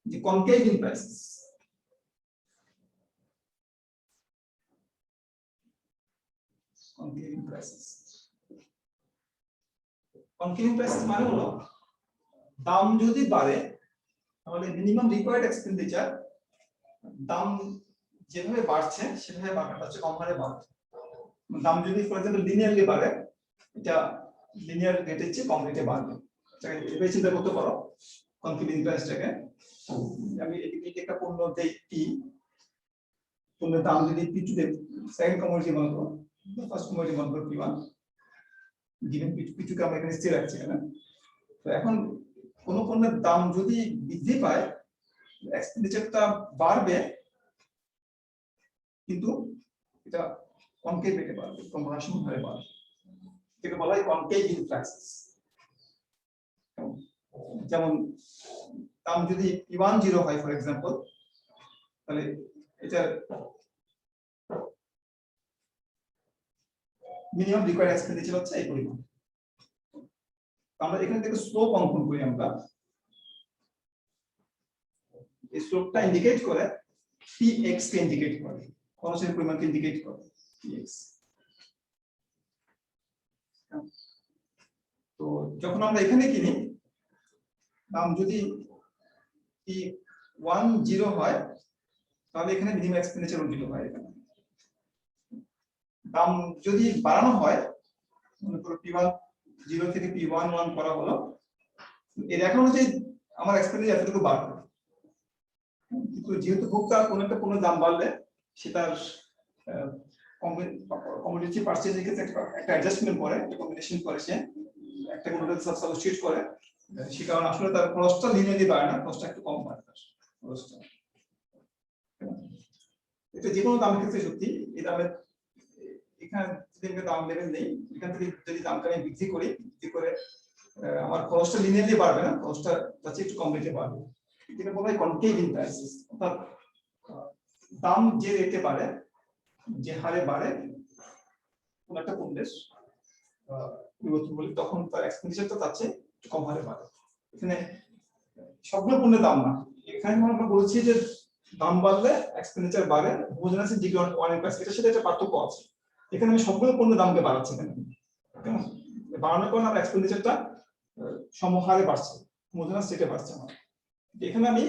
S1: যে concave in prices concaving prices concaving prices মানে হলো দাম যদি বাড়ে তাহলে মিনিমাম রিকোয়ার্ড এক্সপেন্ডিচার দাম যেভাবে বাড়ছে সেভাবে বাড়াটা হচ্ছে কম হারে বাড়ছে দাম যদি ফর এক্সাম্পল লিনিয়ারলি বাড়ে এটা লিনিয়ার রেটের চেয়ে কম রেটে বাড়বে এভাবে চিন্তা করতে পারো concaving প্রাইসটাকে আমি এদিকে একটা পণ্য দেই পি পণ্যের দাম যদি পি টু সেকেন্ড কমোডিটি মনে করো ফার্স্ট কমোডিটি মনে করো P1 given P2 কে আমরা এখানে স্থির রাখছি না তো এখন কোন পণ্যের দাম যদি বৃদ্ধি পায় এক্সপেন্ডিচারটা বাড়বে কিন্তু এটা কনকেভ রেটে বাড়বে কনভার্সন হারে বাড়বে এটাকে বলা হয় কনকেভ ইন প্রাইসেস যেমন দাম যদি P10 হয় ফর এক্সাম্পল তাহলে এটা মিনিমাম রিকোয়ার্ড এক্সপেন্ডিচার হচ্ছে এই পরিমাণ আমরা এখানে থেকে স্লোপ অঙ্কন করি আমরা এই স্লোপটা ইন্ডিকেট করে px কে ইন্ডিকেট করে খরচের পরিমাণকে ইন্ডিকেট করে px তো যখন আমরা এখানে কিনি দাম যদি P10 হয় তাহলে এখানে মিনিমাম এক্সপেন্ডিচার 0 হয় এখানে দাম যদি বাড়ানো হয় মনে করো P10 থেকে P11 করা হলো এর এখন হচ্ছে আমার এক্সপেন্ডিচার এতটুকু বাড়বে কিন্তু যেহেতু ভোক্তা কোন একটা পণ্যের দাম বাড়লে সেটার কমোডিটি পারচেজ এর ক্ষেত্রে একটা অ্যাডজাস্টমেন্ট করে একটা কম্বিনেশন করে সে একটা কোনটা সাবস্টিটিউট করে সে কারণে আসলে তার খরচটা লিনিয়ারলি বাড়ে না খরচটা একটু কম বাড়ে তার খরচটা এটা যে কোনো দামের ক্ষেত্রে সত্যি এই দামের এখানে যদি দাম লেভেল নেই এখান থেকে যদি দামটা আমি বৃদ্ধি করে আমার খরচটা লিনিয়ারলি বাড়বে না খরচটা যাচ্ছে একটু কম রেটে বাড়বে এটা বলা হয় কনকেভ ইন প্রাইসেস অর্থাৎ দাম যে রেটে বাড়ে যে হারে বাড়ে কোন একটা পণ্যের পরিবর্তন বলি তখন তার এক্সপেন্ডিচারটা যাচ্ছে একটু কম হারে বাড়ে এখানে সবগুলো পণ্যের দাম না এখানে আমরা বলছি যে দাম বাড়লে এক্সপেন্ডিচার বাড়ে হোমোজেনাস ডিগ্রি অন প্রাইস এটার সাথে একটা পার্থক্য আছে এখানে আমি সবগুলো পণ্যের দামকে বাড়াচ্ছি এখানে বাড়ানোর কারণে আমার এক্সপেন্ডিচারটা সমহারে বাড়ছে হোমোজেনাস রেটে বাড়ছে আমার এখানে আমি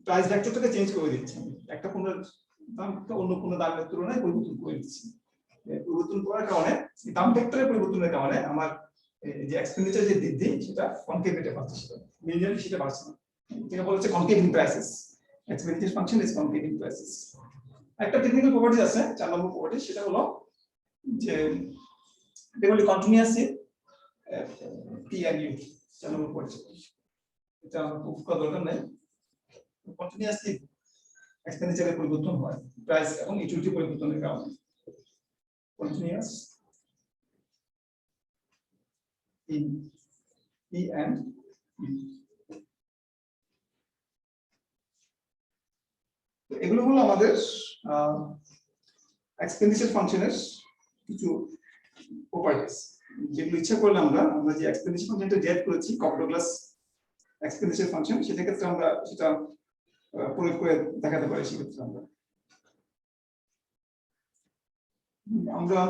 S1: প্রাইস ভেক্টরটাকে চেঞ্জ করে দিচ্ছি একটা পণ্যের দামটা অন্য কোনো দামের তুলনায় পরিবর্তন করে দিচ্ছি পরিবর্তন করার কারণে দাম ভেক্টরের পরিবর্তনের কারণে আমার যে এক্সপেন্ডিচার যে বৃদ্ধি সেটা কনকেভ রেটে বাড়ছে সেটা লিনিয়ারলি সেটা বাড়ছে না এটা বলা হচ্ছে concave in prices expenditure function is concave in prices একটা টেকনিক্যাল প্রপার্টি আছে 4 নম্বর প্রপার্টি সেটা হলো যে এটা কন্টিনিউয়াস পি আর ইউ 4 নম্বর প্রপার্টি এটা প্রুফ করা দরকার নাই কন্টিনিউয়াসলি এক্সপেন্ডিচারের পরিবর্তন হয় প্রাইস এবং ইউটিলিটি পরিবর্তনের কারণে কন্টিনিউয়াস ইন পি এন্ড এগুলো হলো আমাদের এক্সপেন্ডিচার ফাংশনের কিছু প্রপার্টিজ, যেগুলো ইচ্ছা করলে আমরা যে এক্সপেন্ডিচার ফাংশনটা ডেট করেছি কপডোগ্লাস এক্সপেন্ডিচার ফাংশন, সেটা ক্ষেত্রে আমরা সেটা প্রয়োগ করে দেখাতে পারি। সেক্ষেত্রে আমরা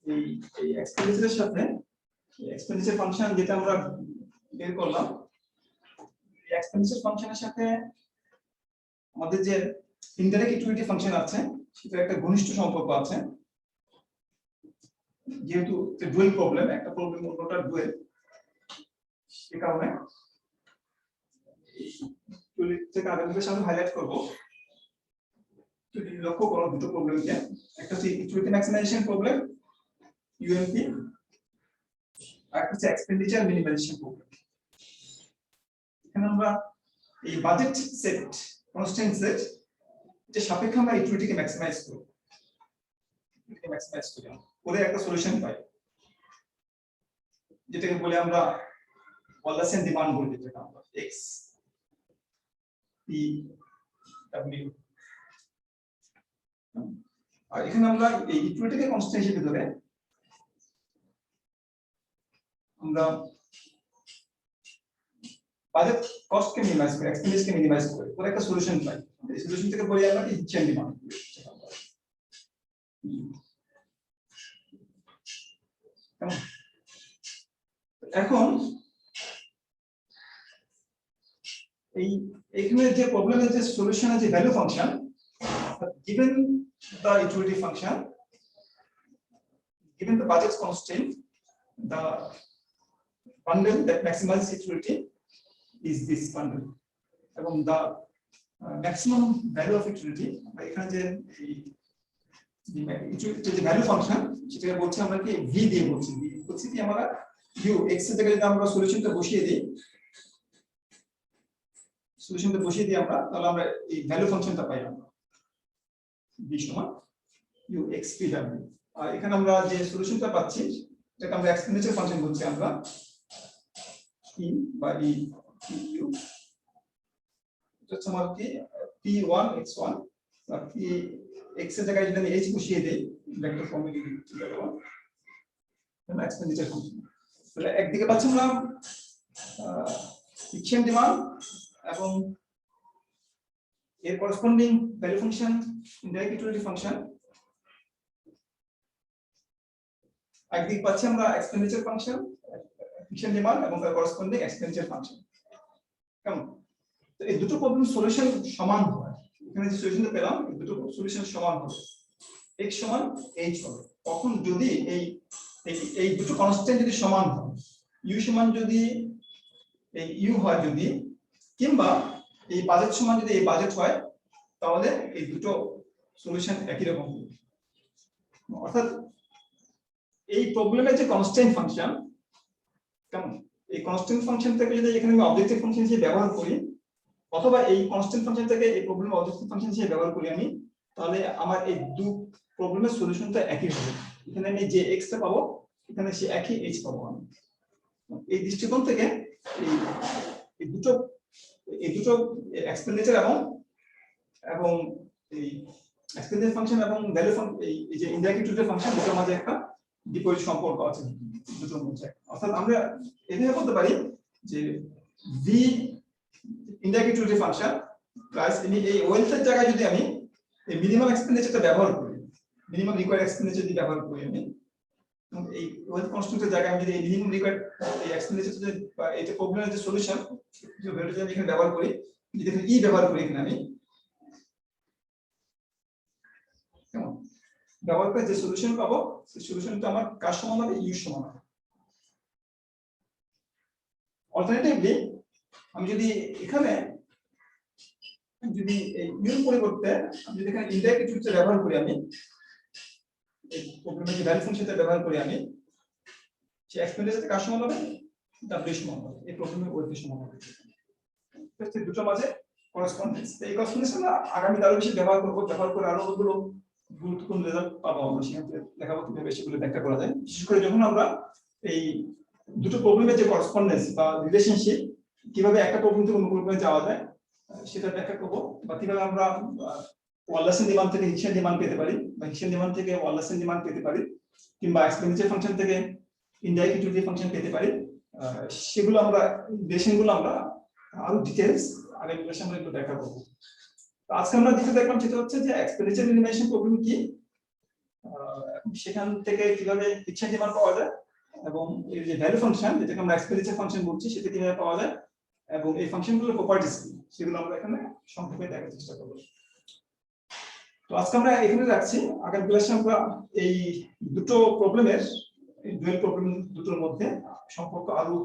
S1: এই এক্সপেন্ডিচারের সাথে এক্সপেন্ডিচার ফাংশন যেটা আমরা বের করলাম, এই এক্সপেন্ডিচার ফাংশনের সাথে আমাদের যে ইনডাইরেক্ট ইউটিলিটি ফাংশন আছে সেটা একটা ঘনিষ্ঠ সম্পর্ক আছে। যেহেতু ডুয়েল প্রবলেম, একটা প্রবলেম অন্যটার ডুয়েল, সে কারণে থেকে আরেকটার সাথে হাইলাইট করব। যদি লক্ষ্য করো দুটো প্রবলেমকে, একটা হচ্ছে ইউটিলিটি ম্যাক্সিমাইজেশন প্রবলেম ইউএমপি, আর একটা হচ্ছে এক্সপেন্ডিচার মিনিমাইজেশন প্রবলেম। এখানে আমরা এই বাজেট সেট কনস্ট্যান্ট সেট যে সাপেক্ষে আমরা ইউটিলিটিকে ম্যাক্সিমাইজ করব, করে একটা সলিউশন পাই, যেটাকে বলে আমরা ওয়ালাসিয়ান ডিমান্ড বলি, যেটাকে আমরা এক্স পি ডব্লিউ। আর এখানে আমরা এই ইকুইটিকে কনস্ট্যান্ট হিসেবে ধরে আমরা বাজেট কস্টকে মিনিমাইজ করে এক্সপেন্ডিচারকে মিনিমাইজ করে একটা সলিউশন পাই। এই সলিউশন থেকে বলি আমরা হিচিয়ান ডিমান্ড। এখন এখানে যে প্রবলেমের যে সলিউশনের যে value function, given the utility function, given the budget constraint, the bundle that maximizes utility is this bundle, এবং the maximum value of utility এখানে যে ভ্যালু ফাংশন সেটাকে বলছি আমরা কি v দিয়ে বলছি। বলছি কি আমরা u x এর জায়গায় যদি আমরা সলিউশনটা বসিয়ে দিই, আমরা তাহলে আমরা এই ভ্যালু ফাংশনটা পাই, আমরা v সমান u x p w। আর এখানে আমরা যে সলিউশনটা পাচ্ছি যেটা আমরা এক্সপেন্ডিচার ফাংশন বলছি, আমরা e বা e u এটা সমান কি p1 x1 বা p x এর জায়গায় যদি আমি h বসিয়ে দেই ভেক্টর ফর্মে লিখতে পারবো তাহলে এক্সপেন্ডিচার ফাংশন। তাহলে একদিকে পাচ্ছি আমরা ফিকশন ডিমান্ড এবং এর corresponding value function indirect utility function, একদিকে পাচ্ছি আমরা এক্সপেন্ডিচার ফাংশন ফিকশন ডিমান্ড এবং তার করেসপন্ডিং এক্সপেন্ডিচার ফাংশন। কেমন? তো এই দুটো প্রবলেম সলিউশন সমান হয়। এখানে যে সলিউশনটা পেলাম এই দুটো সলিউশন সমান হবে, x সমান h হবে। তখন যদি এই দুটো কনস্ট্যান্ট যদি সমান হয়, u সমান যদি এই u হয় যদি, কিংবা এই বাজেট সমান যদি এই বাজেট হয়, তাহলে এই দুটো সলিউশন একই রকম হবে। অর্থাৎ এই প্রবলেমের যে কনস্ট্যান্ট ফাংশন, কেমন, এই কনস্ট্যান্ট ফাংশন থেকে যদি এখানে আমি অবজেক্টিভ ফাংশন হিসেবে ব্যবহার করি, অথবা এই কনস্ট্যান্ট ফাংশন থেকে এই প্রবলেমের অবজেক্টিভ ফাংশন হিসেবে ব্যবহার করি আমি, তাহলে আমার এই দুটো প্রবলেমের সলিউশনটা একই হবে। এখানে আমি যে x টা পাবো, এখানে সে একই h পাবো আমি। এই দৃষ্টিকোণ থেকে এই দুটো এক্সপেন্ডিচার এবং এই এক্সপেন্ডিচার ফাংশন এবং ভ্যালু ফাংশন, এই যে ইনডাইরেক্ট ইউটিলিটি ফাংশন, দুটোর মাঝে একটা বিপরীত সম্পর্ক আছে দুটোর মধ্যে। অর্থাৎ আমরা এভাবে বলতে পারি যে v indirect utility function plus এই ওয়েলথের জায়গায় যদি আমি এই মিনিমাম এক্সপেন্ডিচারটা ব্যবহার করি, মিনিমাম রিকোয়ার্ড এক্সপেন্ডিচার যদি ব্যবহার করি আমি, এই ওয়েলথ কনস্ট্যান্টের জায়গায় আমি যদি এই মিনিমাম রিকোয়ার্ড এই এক্সপেন্ডিচার বা এই যে প্রবলেমের যে সলিউশন যে ভ্যালুটা আমি এখানে ব্যবহার করি, যদি এখানে ই ব্যবহার করি, এখানে আমি কেমন ব্যবহার করে যে সলিউশন পাবো, সেই সলিউশনটা আমার কার সমান হবে, ইউ সমান হবে। অল্টারনেটিভলি আমি যদি এখানে যদি এই ইউর পরিবর্তে আমি যদি এখানে ইনডাইরেক্ট ইউটিলিটি ব্যবহার করি, আমি এই প্রবলেমের যে ভ্যালু ফাংশনটা ব্যবহার করি আমি, সেই এক্সপেন্ডিচারটা কার সমান হবে, w সমান হবে, এই প্রবলেমের ওয়েলথের সমান হবে। তো দুটো মাঝে করেসপন্ডেন্স, এই করেসপন্ডেন্স আমরা আগামী আরো বেশি ব্যবহার করে আরো গুলো গুরুত্বপূর্ণ রেজাল্ট পাবো। আমরা সেখানে দেখাবো কিভাবে সেগুলো ব্যাখ্যা করা যায়, বিশেষ করে যখন আমরা এই দুটো প্রবলেমের যে করেসপন্ডেন্স বা রিলেশনশিপ, কিভাবে একটা প্রবলেম থেকে অন্য প্রবলেমে যাওয়া যায় সেটা ব্যাখ্যা করবো, বা কিভাবে আমরা ওয়ালাসিয়ান ডিমান্ড থেকে হিকশিয়ান ডিমান্ড পেতে পারি, বা হিকশিয়ান ডিমান্ড থেকে ওয়ালাসিয়ান ডিমান্ড পেতে পারি, কিংবা এক্সপেন্ডিচার ফাংশন থেকে ইনডাইরেক্ট ইউটিলিটি ফাংশন পেতে পারি। সেগুলো আমরা রিলেশনগুলো আমরা আরো ডিটেইলস আগামী ক্লাসে আমরা একটু দেখা করব। আজকে আমরা যেটা দেখলাম সেটা হচ্ছে যে এক্সপেন্ডিচার এলিমিনেশন প্রবলেম কি, সেখান থেকে কিভাবে হিকশিয়ান ডিমান্ড পাওয়া যায়, এবং এই যে ভ্যালু ফাংশন যেটাকে আমরা এক্সপেন্ডিচার ফাংশন বলছি সেটা কিভাবে পাওয়া যায়, এবং এই ফাংশনগুলোর প্রপার্টিজ কি সেগুলো আমরা এখানে সংক্ষেপে দেখার চেষ্টা করব। তো আজকে আমরা এখানে রাখছি, আগামী ক্লাসে আমরা এই দুটো প্রবলেমের, এই ডুয়াল প্রবলেম দুটোর মধ্যে সম্পর্ক আরো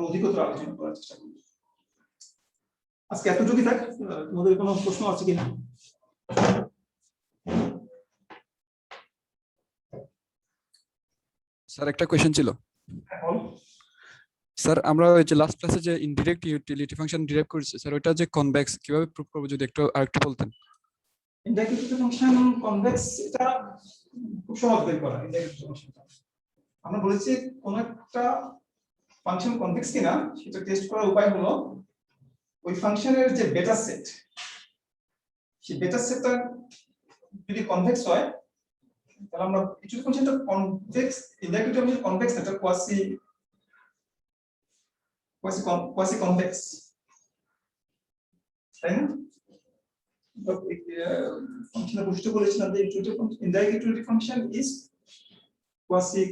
S1: অধিকতর আলোচনা করার চেষ্টা করব। আজকে এতটুকুই থাক। তোমাদের কোনো প্রশ্ন আছে কিনা?
S2: স্যার একটা কোশ্চেন ছিল। স্যার আমরা ওই যে লাস্ট ক্লাসে যে ইনডিরেক্ট ইউটিলিটি ফাংশন ডিরাইভ করেছি স্যার, ওটা যে কনভেক্স কিভাবে প্রুভ করব যদি একটু আরেকটু বলতেন।
S1: ইনডাইরেক্ট ইউটিলিটি ফাংশন কনভেক্স, এটা খুব সহজ বের করা। ইনডাইরেক্ট ইউটিলিটি ফাংশন আমরা বলেছি কোন একটা ফাংশন কনভেক্স কিনা সেটা টেস্ট করার উপায় হলো ওই ফাংশনের যে বেটা সেট, সেই বেটা সেটটা যদি কনভেক্স হয় তাহলে আমরা ইউটিলিটি ফাংশনটা convex, indirect utility function convex এটা কোয়াসি কনভেক্স, তাই না? ফাংশনের বৈশিষ্ট্য বলেছিলাম যে indirect utility function is quasi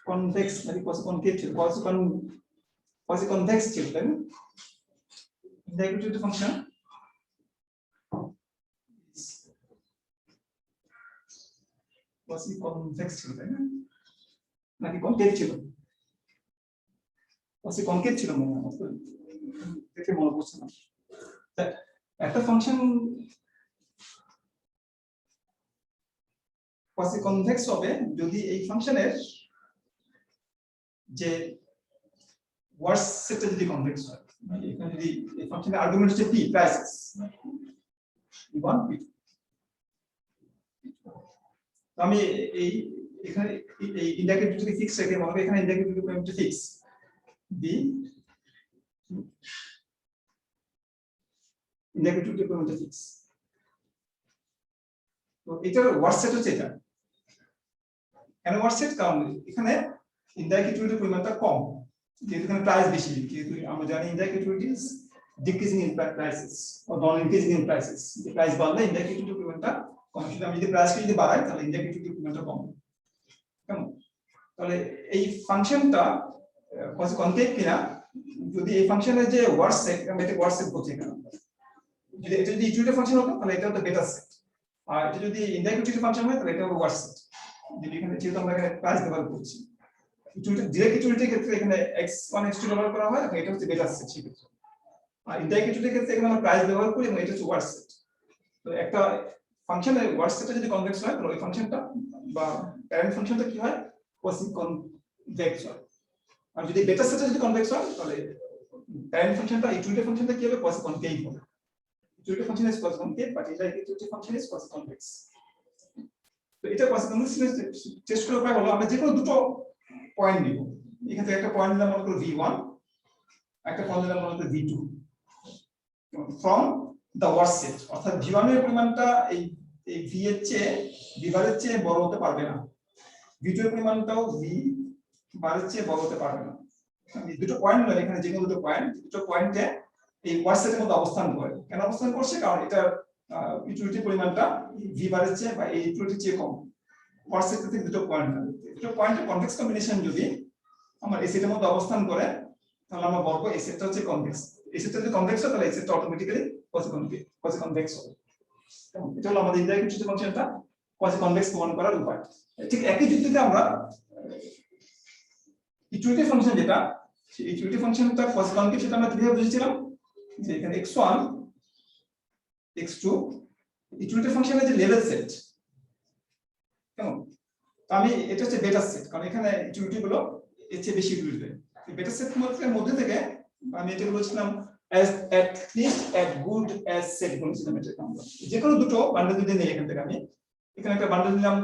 S1: convex, মানে কোয়াসি কনকেভ ছিল, কোয়াসি কনভেক্স ছিল, তাই না? Indirect utility function quasi convex ছিল, তাই না? নাকি কনকেভ ছিল? কোয়াসি কনকেভ ছিল মনে হয়, দেখে মনে পড়ছে না। একটা ফাংশন কোয়াসি কনভেক্স হবে যদি এই ফাংশনের যে ওয়ার্ডস সেটটা যদি কনভেক্স হয়, মানে এখানে যদি এই ফাংশনের আর্গুমেন্ট হচ্ছে p প্রাইসেস p1 p2, তো আমি এই এখানে এই ইন্ডিকেটর যদি ফিক্স রেখে মনে করি এখানে indicator parameter fix b, indicator parameter fix, তো এটার ওয়ার্ড সেট হচ্ছে এটা। কেন ওয়ার্ড সেট? কারণ এখানে ইনডাইরেক্ট ইউটিলিটির পরিমাণটা কম, যেহেতু এখানে প্রাইস বেশি, যেহেতু আমরা জানি indirect utility is decreasing in prices or non increasing in prices, যে প্রাইস বাড়লে ইনডাইরেক্ট ইউটিলিটির পরিমাণটা কম, শুধু আমি যদি প্রাইসকে যদি বাড়াই তাহলে ইনডাইরেক্ট ইউটিলিটির পরিমাণটা কম। কেমন? তাহলে এই ফাংশনটা কোয়াসি কনকেভ কিনা যদি এই ফাংশনের যে ওয়ার্ড সেট, আমরা এটা ওয়ার্ড সেট বলছি এখানে, যদি এটা যদি ইউটিলিটি ফাংশন হতো তাহলে এটা হতো বেটা সেট, আর এটা যদি ইনডাইরেক্ট ইউটিলিটি ফাংশন হয় তাহলে এটা হলো ওয়ার্ড সেট। যদি এখানে যেহেতু আমরা এখানে প্রাইস ব্যবহার করছি, ডিরেক্ট ইউটিলিটির ক্ষেত্রে এখানে x1 x2 ব্যবহার করা হয়, এটা হচ্ছে বেটা সেট সেক্ষেত্রে। আর ইনডাইরেক্ট ইউটিলিটির ক্ষেত্রে এখানে আমরা প্রাইস ব্যবহার করি এবং এটা হচ্ছে ওয়ার্ড সেট। তো একটা ফাংশনের ওয়ার্ড সেটটা যদি কনভেক্স হয় তাহলে ওই ফাংশনটা বা প্যারেন্ট ফাংশনটা কি হয়? কোয়াসি কনভেক্স হয়। আর যদি বেটা সেটটা যদি কনভেক্স হয় তাহলে প্যারেন্ট ফাংশনটা ইউটিলিটি ফাংশনটা কি হবে? কোয়াসি কনকেভ হবে। Utility function is quasi concave but indirect utility function is quasi convex. তো এটা কোয়াসি কনভেক্স টেস্ট করার উপায় হলো আমরা যে কোনো দুটো পয়েন্ট নিব, এখান থেকে একটা পয়েন্ট নিলাম মনে করো v1, একটা পয়েন্ট নিলাম মনে করো v2, from the word set, অর্থাৎ v1 এর পরিমাণটা এই v এর চেয়ে v1 এর চেয়ে বড় হতে পারবে না, v2 এর পরিমাণটাও v1 এর চেয়ে বড় হতে পারবে না। আমি দুটো পয়েন্ট নিলাম, এখানে যে কোনো দুটো পয়েন্টে এই ওয়ার্ড সেটের মধ্যে অবস্থান করে। কেন অবস্থান করছে? কারণ এটা ইউটিলিটির পরিমাণটা v1 এর চেয়ে বা এই ইউটিলিটির চেয়ে কম। ওয়ার্ড সেট থেকে দুটো পয়েন্টের কনভেক্স কম্বিনেশন যদি আমার এই সেটের মধ্যে অবস্থান করে তাহলে আমরা বলবো এই সেটটা হচ্ছে কনভেক্স। এই সেটটা যদি কনভেক্স হয় তাহলে এই সেটটা অটোমেটিক্যালি কোয়াসি কনভেক্স হবে। এটা হলো আমাদের ইনডাইরেক্ট ইউটিলিটি ফাংশনটা কোয়াসি কনভেক্স প্রমাণ করার উপায়। ঠিক একই যুক্তিতে আমরা ইউটিলিটি ফাংশন যেটা, সেই ইউটিলিটি ফাংশনটা কোয়াসি কনকেভ সেটা আমরা কিভাবে বুঝেছিলাম যে এখানে x1 x2 ইউটিলিটি ফাংশনের যে লেভেল সেট, কেমন? তো আমি এটা হচ্ছে বেটা সেট, কারণ এখানে ইউটিলিটি গুলো এর চেয়ে বেশি ইউটিলিটি। এই বেটা সেট মধ্যে থেকে আমি এটা বলছিলাম as at least as good as set বলছিলাম। এটা আমরা যে কোনো দুটো বান্ডেল যদি নেই, এখান থেকে আমি এখানে একটা বান্ডেল নিলাম,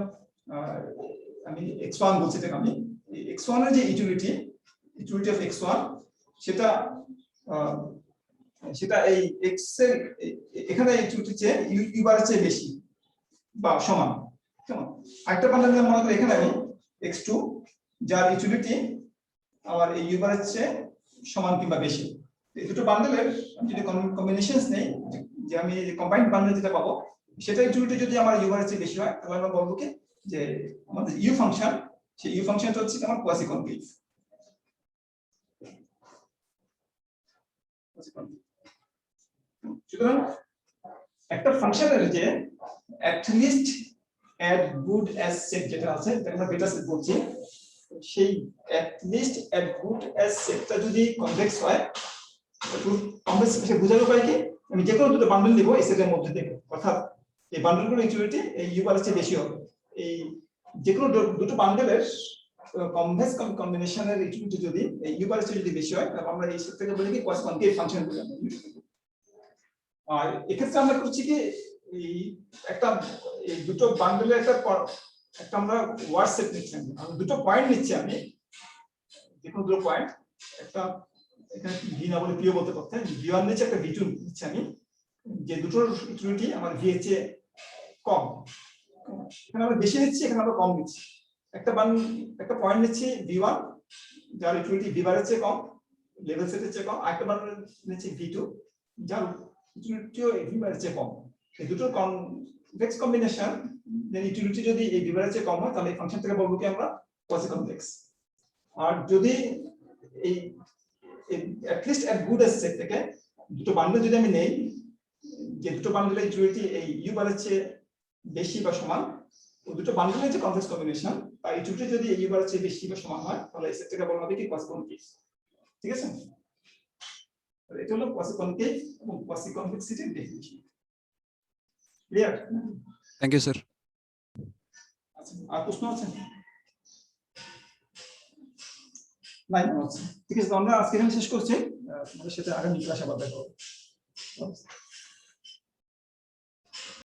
S1: আমি x1 বলছি, এটা আমি x1 এর যে ইউটিলিটি অফ x1 সেটা সেটা এই x এর এখানে ইউটিলিটির চেয়ে ইউ বারের চেয়ে বেশি বা সমান, কেমন? আরেকটা বান্ডেল মনে করি এখানে আমি x2 যার ইউটিলিটি আমার এই ইউ বারের চেয়ে সমান কিংবা বেশি। এই দুটো বান্ডেলের যদি কম্বিনেশনস নেই, যে আমি কম্বাইন্ড বান্ডেল যেটা পাবো সেটা ইউটিলিটি যদি আমার ইউ বারের চেয়ে বেশি হয়, তাহলে আমরা বলবো কি যে আমাদের ইউ ফাংশন, সেই ইউ ফাংশনটা হচ্ছে আমার কোয়াসি কনকেভ। সুতরাং একটা ফাংশনের যে at least as good as set যেটা আছে, যেটা আমরা বেটা সেট বলছি, সেই at least as good as সেটটা যদি কনভেক্স হয়, কনভেক্স সে বোঝার উপায় কি, আমি যে কোনো দুটো বান্ডেল নিব এই সেটের মধ্যে থেকে, অর্থাৎ এই বান্ডেলগুলোর ইউটিলিটি এই ইউ বারের চেয়ে বেশি হবে। এই যে কোনো দুটো বান্ডেলের কনভেক্স কম্বিনেশনের ইউটিলিটি যদি এই ইউ বারের চেয়ে যদি বেশি হয়, তাহলে আমরা এই সেটটাকে বলি কি কোয়াসি কনকেভ ফাংশন বলি আমরা। আর এক্ষেত্রে আমরা করছি কি, এই একটা এই দুটো বান্ডেলের একটা আমরা ওয়ার্ড সেট নিচ্ছি, আমি দুটো পয়েন্ট নিচ্ছি, আমি যে কোনো দুটো পয়েন্ট, একটা এখানে ভি না বলে পিও বলতে পারতেন, ভি1 নিচ্ছে, একটা ভি2 নিচ্ছি আমি, যে দুটোর ইউটিলিটি আমার ভি এর চেয়ে কম, এখানে আমরা বেশি নিচ্ছি, এখানে আমরা কম নিচ্ছি। একটা পয়েন্ট নিচ্ছি ভি1 যার ইউটিলিটি ভি বারের চেয়ে কম, লেভেল সেটের চেয়ে কম, আরেকটা বান্ডেল নিচ্ছি ভি2 যার ইউটিলিটিও ভি বারের চেয়ে কম। এই দুটোর কনভেক্স কম্বিনেশন যে ইউটিলিটি যদি এই ভি বারের চেয়ে কম হয়, তাহলে এই ফাংশনটাকে বলবো কি আমরা কোয়াসি কনভেক্স। আর যদি এই at least as good as set থেকে দুটো বান্ডেল যদি আমি নেই, যে দুটো বান্ডেলের ইউটিলিটি এই ইউ বারের চেয়ে বেশি বা সমান, ওই দুটো বান্ডেলের যে কনভেক্স কম্বিনেশন তার ইউটিলিটি যদি এই ইউ বারের চেয়ে বেশি বা সমান হয়, তাহলে এই সেটটাকে বলা হবে কি কোয়াসি কনকেভ। ঠিক আছে, এটা হলো কোয়াসি কনকেভ এবং কোয়াসি কনভেক্সিটির definition. Clear?
S2: Thank you sir.
S1: আচ্ছা, আর প্রশ্ন আছে? নাই মনে হচ্ছে। ঠিক আছে, তো আমরা আজকে এখানে শেষ করছি, আমাদের সাথে আগামী ক্লাসে আবার দেখা হবে।